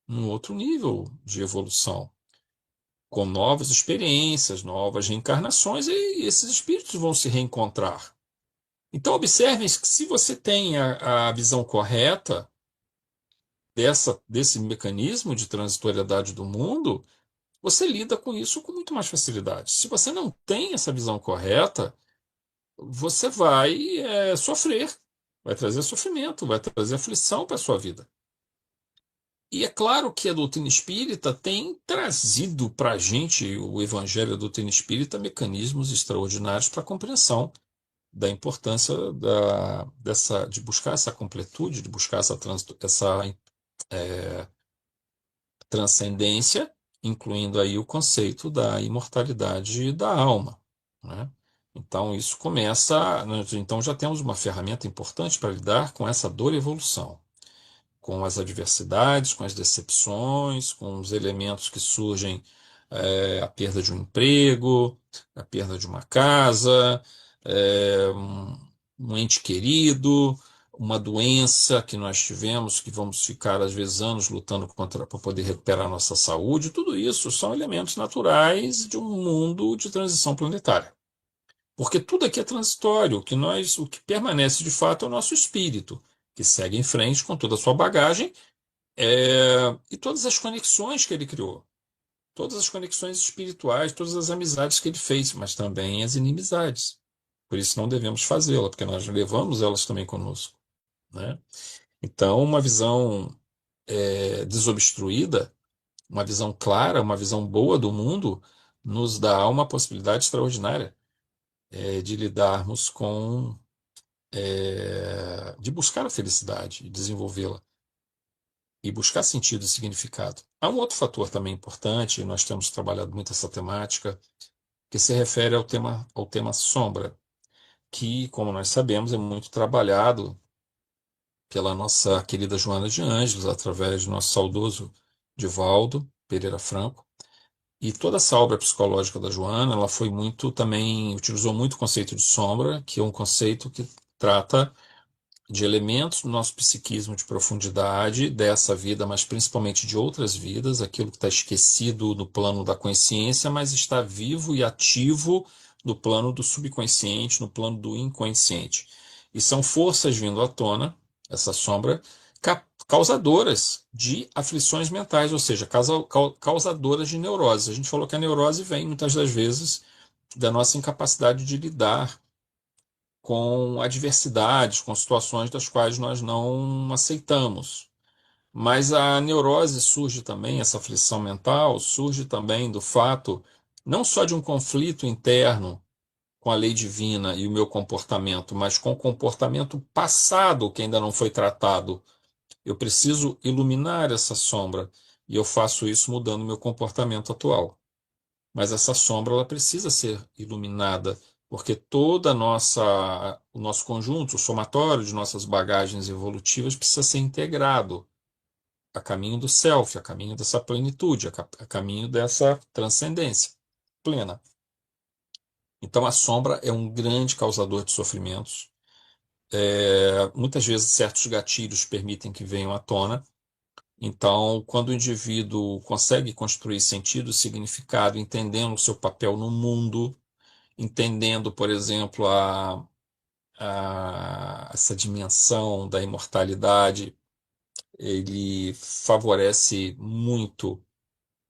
num outro nível de evolução, com novas experiências, novas reencarnações, e esses espíritos vão se reencontrar. Então, observem que se você tem a visão correta desse mecanismo de transitoriedade do mundo, você lida com isso com muito mais facilidade. Se você não tem essa visão correta, você vai sofrer, vai trazer sofrimento, vai trazer aflição para a sua vida. E é claro que a doutrina espírita tem trazido para a gente, o Evangelho da doutrina espírita, mecanismos extraordinários para a compreensão da importância de buscar essa completude, de buscar essa transcendência, incluindo aí o conceito da imortalidade da alma, né? Então isso começa, então já temos uma ferramenta importante para lidar com essa dor e evolução, com as adversidades, com as decepções, com os elementos que surgem, a perda de um emprego, a perda de uma casa, um ente querido, uma doença que nós tivemos, que vamos ficar às vezes anos lutando contra para poder recuperar nossa saúde. Tudo isso são elementos naturais de um mundo de transição planetária. Porque tudo aqui é transitório, o que permanece de fato é o nosso espírito. que segue em frente com toda a sua bagagem, e todas as conexões que ele criou, todas as conexões espirituais, todas as amizades que ele fez, mas também as inimizades. Por isso não devemos fazê-la, porque nós levamos elas também conosco, né? Então, uma visão desobstruída, uma visão clara, uma visão boa do mundo, nos dá uma possibilidade extraordinária de lidarmos de buscar a felicidade e desenvolvê-la, e buscar sentido e significado. Há um outro fator também importante, e nós temos trabalhado muito essa temática, que se refere ao tema sombra, que, como nós sabemos, é muito trabalhado pela nossa querida Joana de Ângeles, através do nosso saudoso Divaldo Pereira Franco. E toda essa obra psicológica da Joana, ela foi muito também, utilizou muito o conceito de sombra, que é um conceito que trata de elementos do nosso psiquismo de profundidade dessa vida, mas principalmente de outras vidas, aquilo que está esquecido no plano da consciência, mas está vivo e ativo no plano do subconsciente, no plano do inconsciente. E são forças vindo à tona, essa sombra, causadoras de aflições mentais, ou seja, causadoras de neurose. A gente falou que a neurose vem, muitas das vezes, da nossa incapacidade de lidar com adversidades, com situações das quais nós não aceitamos. Mas a neurose surge também, essa aflição mental surge também do fato não só de um conflito interno com a lei divina e o meu comportamento, mas com o comportamento passado que ainda não foi tratado. Eu preciso iluminar essa sombra e eu faço isso mudando o meu comportamento atual. Mas essa sombra ela precisa ser iluminada, porque o nosso conjunto, o somatório de nossas bagagens evolutivas precisa ser integrado a caminho do self, a caminho dessa plenitude, a caminho dessa transcendência plena. Então a sombra é um grande causador de sofrimentos. Muitas vezes certos gatilhos permitem que venham à tona. Então, quando o indivíduo consegue construir sentido e significado, entendendo o seu papel no mundo, entendendo, por exemplo, essa dimensão da imortalidade, ele favorece muito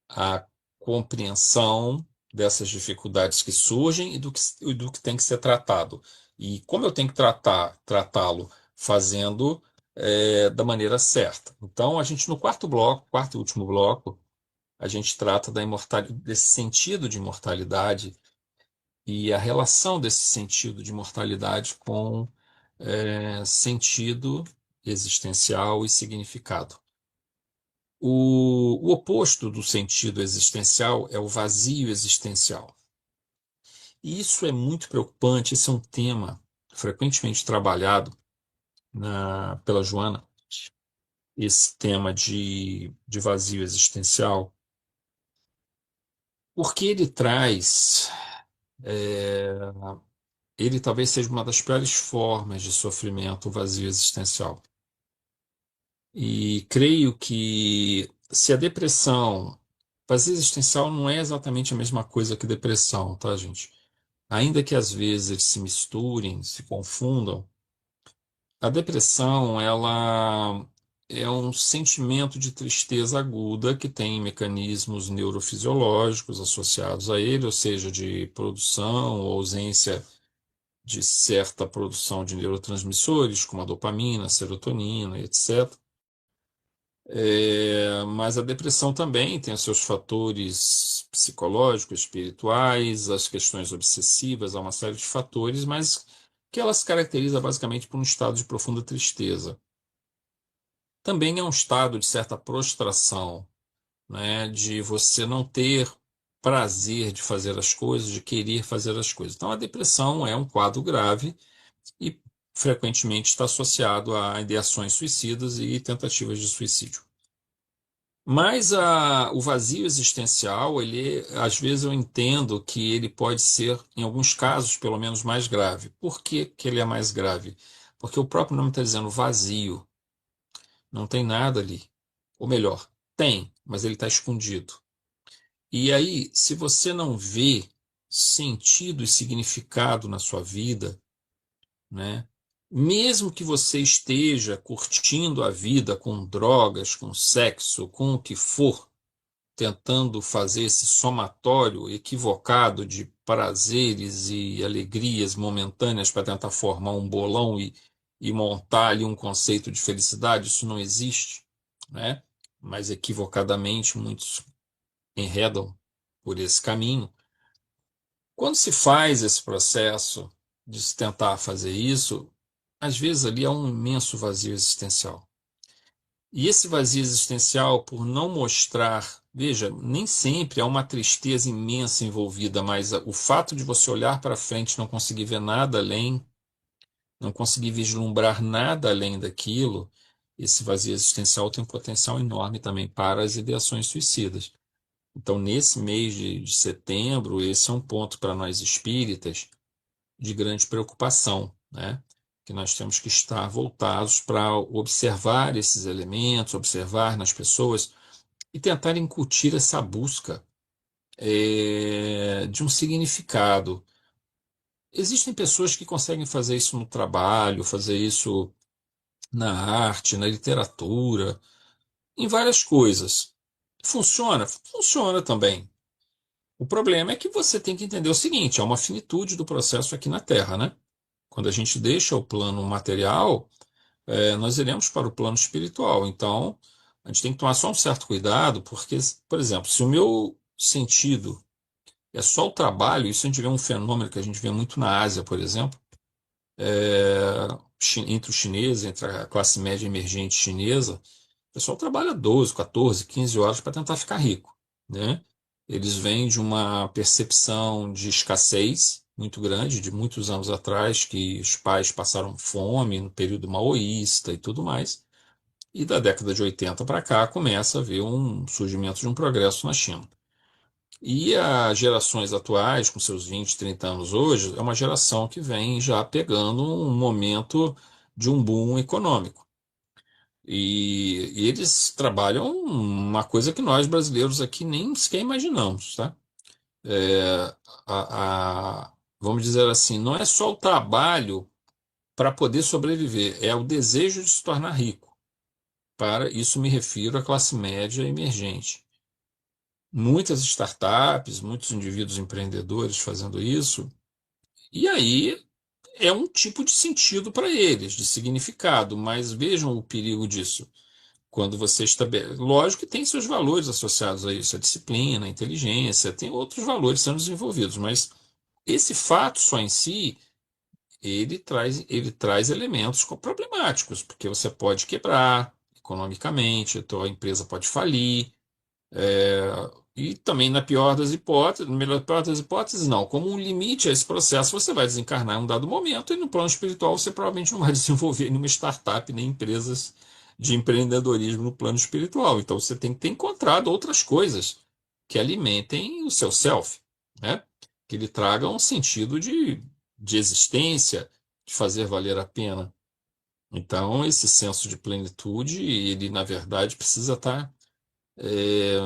a compreensão dessas dificuldades que surgem e do que tem que ser tratado. E como eu tenho que tratá-lo? Fazendo da maneira certa. Então, a gente no quarto e último bloco, a gente trata da imortalidade, desse sentido de imortalidade e a relação desse sentido de imortalidade com sentido existencial e significado. O oposto do sentido existencial é o vazio existencial. E isso é muito preocupante, esse é um tema frequentemente trabalhado pela Joana, esse tema de vazio existencial, porque ele talvez seja uma das piores formas de sofrimento, o vazio existencial. E creio que se a depressão, vazio existencial não é exatamente a mesma coisa que depressão, tá, gente? Ainda que às vezes eles se misturem, se confundam, a depressão, ela é um sentimento de tristeza aguda que tem mecanismos neurofisiológicos associados a ele, ou seja, de produção ou ausência de certa produção de neurotransmissores, como a dopamina, a serotonina, etc. Mas a depressão também tem os seus fatores psicológicos, espirituais, as questões obsessivas, há uma série de fatores, mas que ela se caracteriza basicamente por um estado de profunda tristeza. Também é um estado de certa prostração, né, de você não ter prazer de fazer as coisas, de querer fazer as coisas. Então, a depressão é um quadro grave e frequentemente está associado a ideações suicidas e tentativas de suicídio. Mas o vazio existencial, às vezes eu entendo que ele pode ser, em alguns casos, pelo menos mais grave. Por que que ele é mais grave? Porque o próprio nome está dizendo vazio. Não tem nada ali. Ou melhor, tem, mas ele está escondido. E aí, se você não vê sentido e significado na sua vida, né, Mesmo que você esteja curtindo a vida com drogas, com sexo, com o que for, tentando fazer esse somatório equivocado de prazeres e alegrias momentâneas para tentar formar um bolão e montar ali um conceito de felicidade, isso não existe, né? Mas equivocadamente muitos enredam por esse caminho. Quando se faz esse processo de se tentar fazer isso, às vezes ali há um imenso vazio existencial. E esse vazio existencial, por não mostrar, veja, nem sempre há uma tristeza imensa envolvida, mas o fato de você olhar para frente e não conseguir ver nada além, não conseguir vislumbrar nada além daquilo, esse vazio existencial tem um potencial enorme também para as ideações suicidas. Então, nesse mês de setembro, esse é um ponto para nós espíritas de grande preocupação, né? Que nós temos que estar voltados para observar esses elementos, observar nas pessoas e tentar incutir essa busca de um significado. Existem pessoas que conseguem fazer isso no trabalho, fazer isso na arte, na literatura, em várias coisas. Funciona? Funciona também. O problema é que você tem que entender o seguinte: há uma finitude do processo aqui na Terra, né? Quando a gente deixa o plano material, nós iremos para o plano espiritual. Então, a gente tem que tomar só um certo cuidado, porque, por exemplo, se o meu sentido é só o trabalho, isso a gente vê um fenômeno que a gente vê muito na Ásia, por exemplo, entre os chineses, entre a classe média emergente chinesa, o pessoal trabalha 12, 14, 15 horas para tentar ficar rico, né? Eles vêm de uma percepção de escassez muito grande, de muitos anos atrás, que os pais passaram fome no período maoísta e tudo mais. E da década de 80 para cá começa a haver um surgimento de um progresso na China. E as gerações atuais, com seus 20, 30 anos hoje, é uma geração que vem já pegando um momento de um boom econômico. E eles trabalham uma coisa que nós brasileiros aqui nem sequer imaginamos, tá? É, vamos dizer assim, não é só o trabalho para poder sobreviver, é o desejo de se tornar rico. Para isso me refiro à classe média emergente. Muitas startups, muitos indivíduos empreendedores fazendo isso, e aí é um tipo de sentido para eles, de significado, mas vejam o perigo disso. Quando você estabelece. Lógico que tem seus valores associados a isso, a disciplina, a inteligência, tem outros valores sendo desenvolvidos, mas esse fato só em si, ele traz elementos problemáticos, porque você pode quebrar economicamente, a tua empresa pode falir, e também na pior das hipóteses, na melhor pior das hipóteses, não. Como um limite a esse processo, você vai desencarnar em um dado momento e no plano espiritual você provavelmente não vai desenvolver nenhuma startup, nem empresas de empreendedorismo no plano espiritual. Então você tem que ter encontrado outras coisas que alimentem o seu self, né? Que lhe tragam um sentido de existência, de fazer valer a pena. Então esse senso de plenitude, ele na verdade precisa estar é,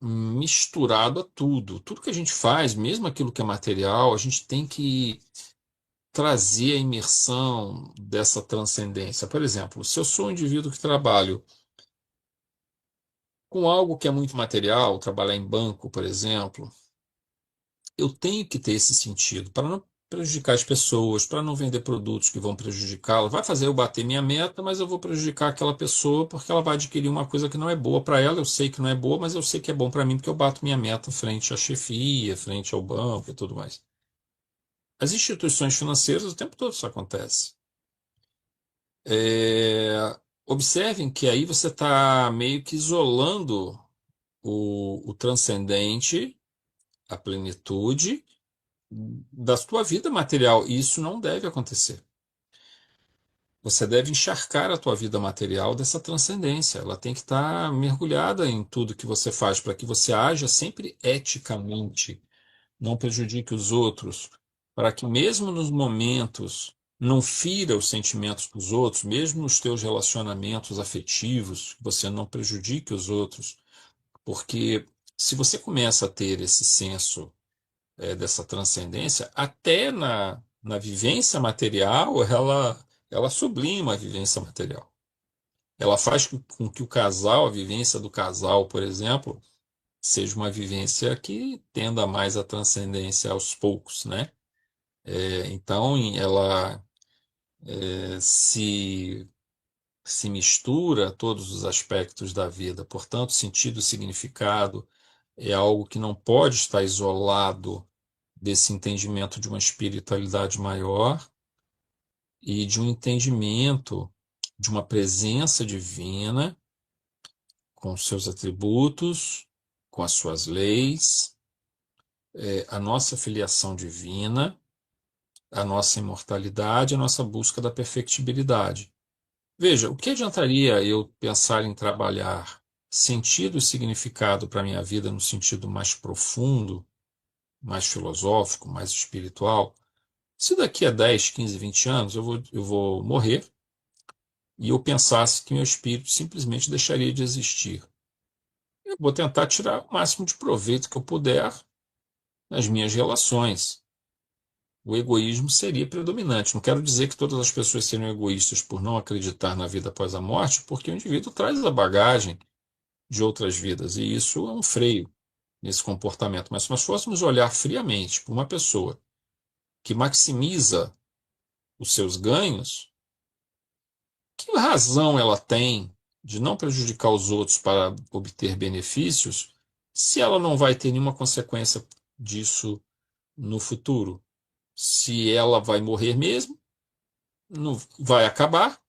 misturado a tudo. Tudo que a gente faz, mesmo aquilo que é material, a gente tem que trazer a imersão dessa transcendência. Por exemplo, se eu sou um indivíduo que trabalho com algo que é muito material, trabalhar em banco, por exemplo, eu tenho que ter esse sentido para não prejudicar as pessoas, para não vender produtos que vão prejudicá-la. Vai fazer eu bater minha meta, mas eu vou prejudicar aquela pessoa porque ela vai adquirir uma coisa que não é boa para ela. Eu sei que não é boa, mas eu sei que é bom para mim porque eu bato minha meta frente à chefia, frente ao banco e tudo mais. As instituições financeiras, o tempo todo isso acontece. Observem que aí você está meio que isolando o transcendente, a plenitude da sua vida material. E isso não deve acontecer. Você deve encharcar a tua vida material dessa transcendência. Ela tem que estar mergulhada em tudo que você faz, para que você haja sempre eticamente, não prejudique os outros, para que mesmo nos momentos não fira os sentimentos dos outros, mesmo nos teus relacionamentos afetivos, você não prejudique os outros, porque se você começa a ter esse senso dessa transcendência, até na vivência material, ela ela sublima a vivência material. Ela faz com que o casal, a vivência do casal, por exemplo, seja uma vivência que tenda mais à transcendência aos poucos, né? Então, ela se mistura a todos os aspectos da vida. Portanto, sentido e significado é algo que não pode estar isolado desse entendimento de uma espiritualidade maior e de um entendimento de uma presença divina com seus atributos, com as suas leis, a nossa filiação divina, a nossa imortalidade, a nossa busca da perfectibilidade. Veja, o que adiantaria eu pensar em trabalhar sentido e significado para a minha vida no sentido mais profundo, mais filosófico, mais espiritual, se daqui a 10, 15, 20 anos eu vou morrer e eu pensasse que meu espírito simplesmente deixaria de existir? Eu vou tentar tirar o máximo de proveito que eu puder nas minhas relações. O egoísmo seria predominante. Não quero dizer que todas as pessoas seriam egoístas por não acreditar na vida após a morte, porque o indivíduo traz a bagagem de outras vidas, e isso é um freio nesse comportamento. Mas se nós fôssemos olhar friamente para uma pessoa que maximiza os seus ganhos, que razão ela tem de não prejudicar os outros para obter benefícios, se ela não vai ter nenhuma consequência disso no futuro? Se ela vai morrer mesmo, não vai acabar,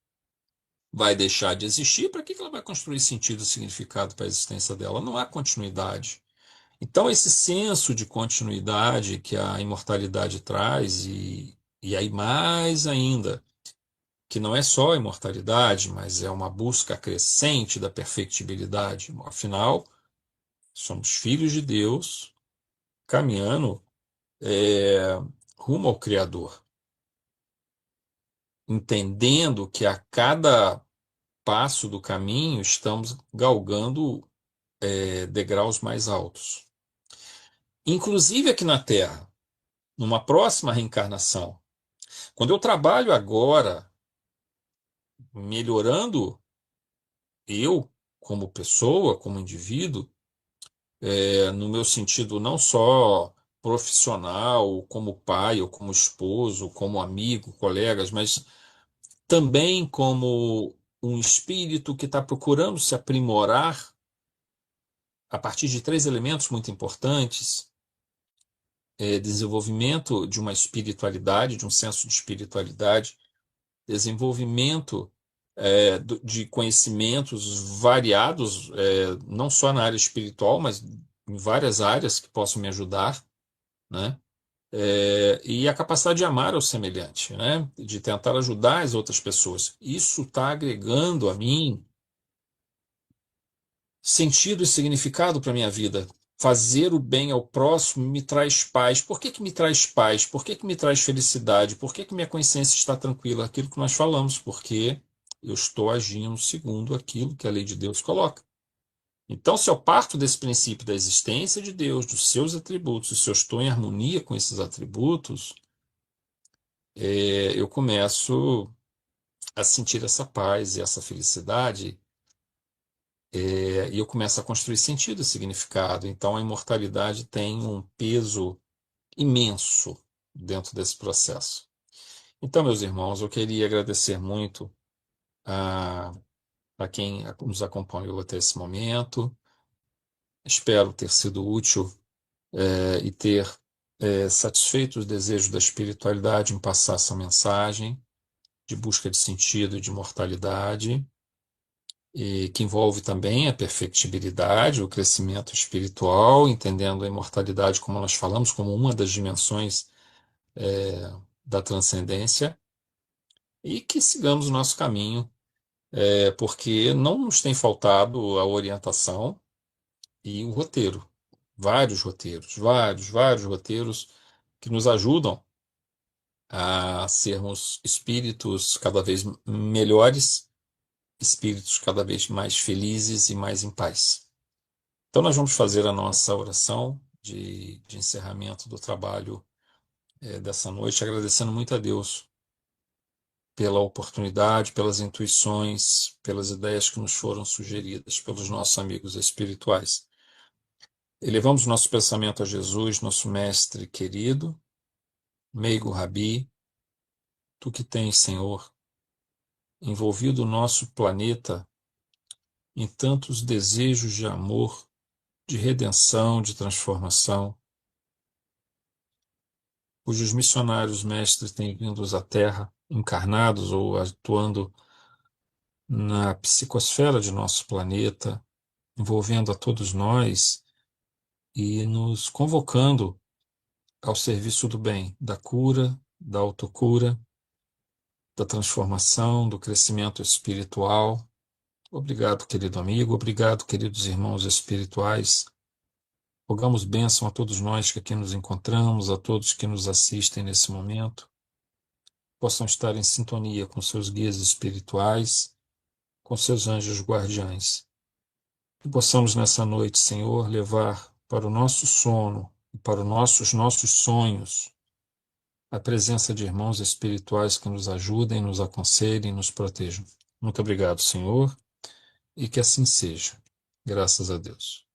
vai deixar de existir, para que ela vai construir sentido e significado para a existência dela? Não há continuidade. Então, esse senso de continuidade que a imortalidade traz, e aí mais ainda, que não é só a imortalidade, mas é uma busca crescente da perfectibilidade. Afinal, somos filhos de Deus, caminhando rumo ao Criador, entendendo que a cada passo do caminho estamos galgando degraus mais altos. Inclusive aqui na Terra, numa próxima reencarnação. Quando eu trabalho agora melhorando eu como pessoa, como indivíduo, no meu sentido não só profissional, como pai, ou como esposo, como amigo, colegas, mas também como um espírito que está procurando se aprimorar a partir de 3 elementos muito importantes: desenvolvimento de uma espiritualidade, de um senso de espiritualidade, desenvolvimento de conhecimentos variados, não só na área espiritual, mas em várias áreas que possam me ajudar, né? E a capacidade de amar ao semelhante, né? De tentar ajudar as outras pessoas. Isso está agregando a mim sentido e significado para a minha vida. Fazer o bem ao próximo me traz paz. Por que que me traz paz? Por que que me traz felicidade? Por que que minha consciência está tranquila? Aquilo que nós falamos, porque eu estou agindo segundo aquilo que a lei de Deus coloca. Então, se eu parto desse princípio da existência de Deus, dos seus atributos, se eu estou em harmonia com esses atributos, eu começo a sentir essa paz e essa felicidade, e eu começo a construir sentido e significado. Então, a imortalidade tem um peso imenso dentro desse processo. Então, meus irmãos, eu queria agradecer muito a quem nos acompanhou até esse momento. Espero ter sido útil e ter satisfeito os desejos da espiritualidade em passar essa mensagem de busca de sentido e de imortalidade, e que envolve também a perfectibilidade, o crescimento espiritual, entendendo a imortalidade, como nós falamos, como uma das dimensões da transcendência, e que sigamos o nosso caminho, porque não nos tem faltado a orientação e o roteiro, vários roteiros que nos ajudam a sermos espíritos cada vez melhores, espíritos cada vez mais felizes e mais em paz. Então, nós vamos fazer a nossa oração de encerramento do trabalho dessa noite, agradecendo muito a Deus pela oportunidade, pelas intuições, pelas ideias que nos foram sugeridas pelos nossos amigos espirituais. Elevamos nosso pensamento a Jesus, nosso mestre querido, meigo Rabi, tu que tens, Senhor, envolvido o nosso planeta em tantos desejos de amor, de redenção, de transformação, cujos missionários mestres têm vindo à Terra, encarnados ou atuando na psicosfera de nosso planeta, envolvendo a todos nós e nos convocando ao serviço do bem, da cura, da autocura, da transformação, do crescimento espiritual. Obrigado, querido amigo, obrigado, queridos irmãos espirituais. Rogamos bênção a todos nós que aqui nos encontramos, a todos que nos assistem nesse momento, possam estar em sintonia com seus guias espirituais, com seus anjos guardiães. Que possamos nessa noite, Senhor, levar para o nosso sono e para os nossos sonhos a presença de irmãos espirituais que nos ajudem, nos aconselhem, nos protejam. Muito obrigado, Senhor, e que assim seja. Graças a Deus.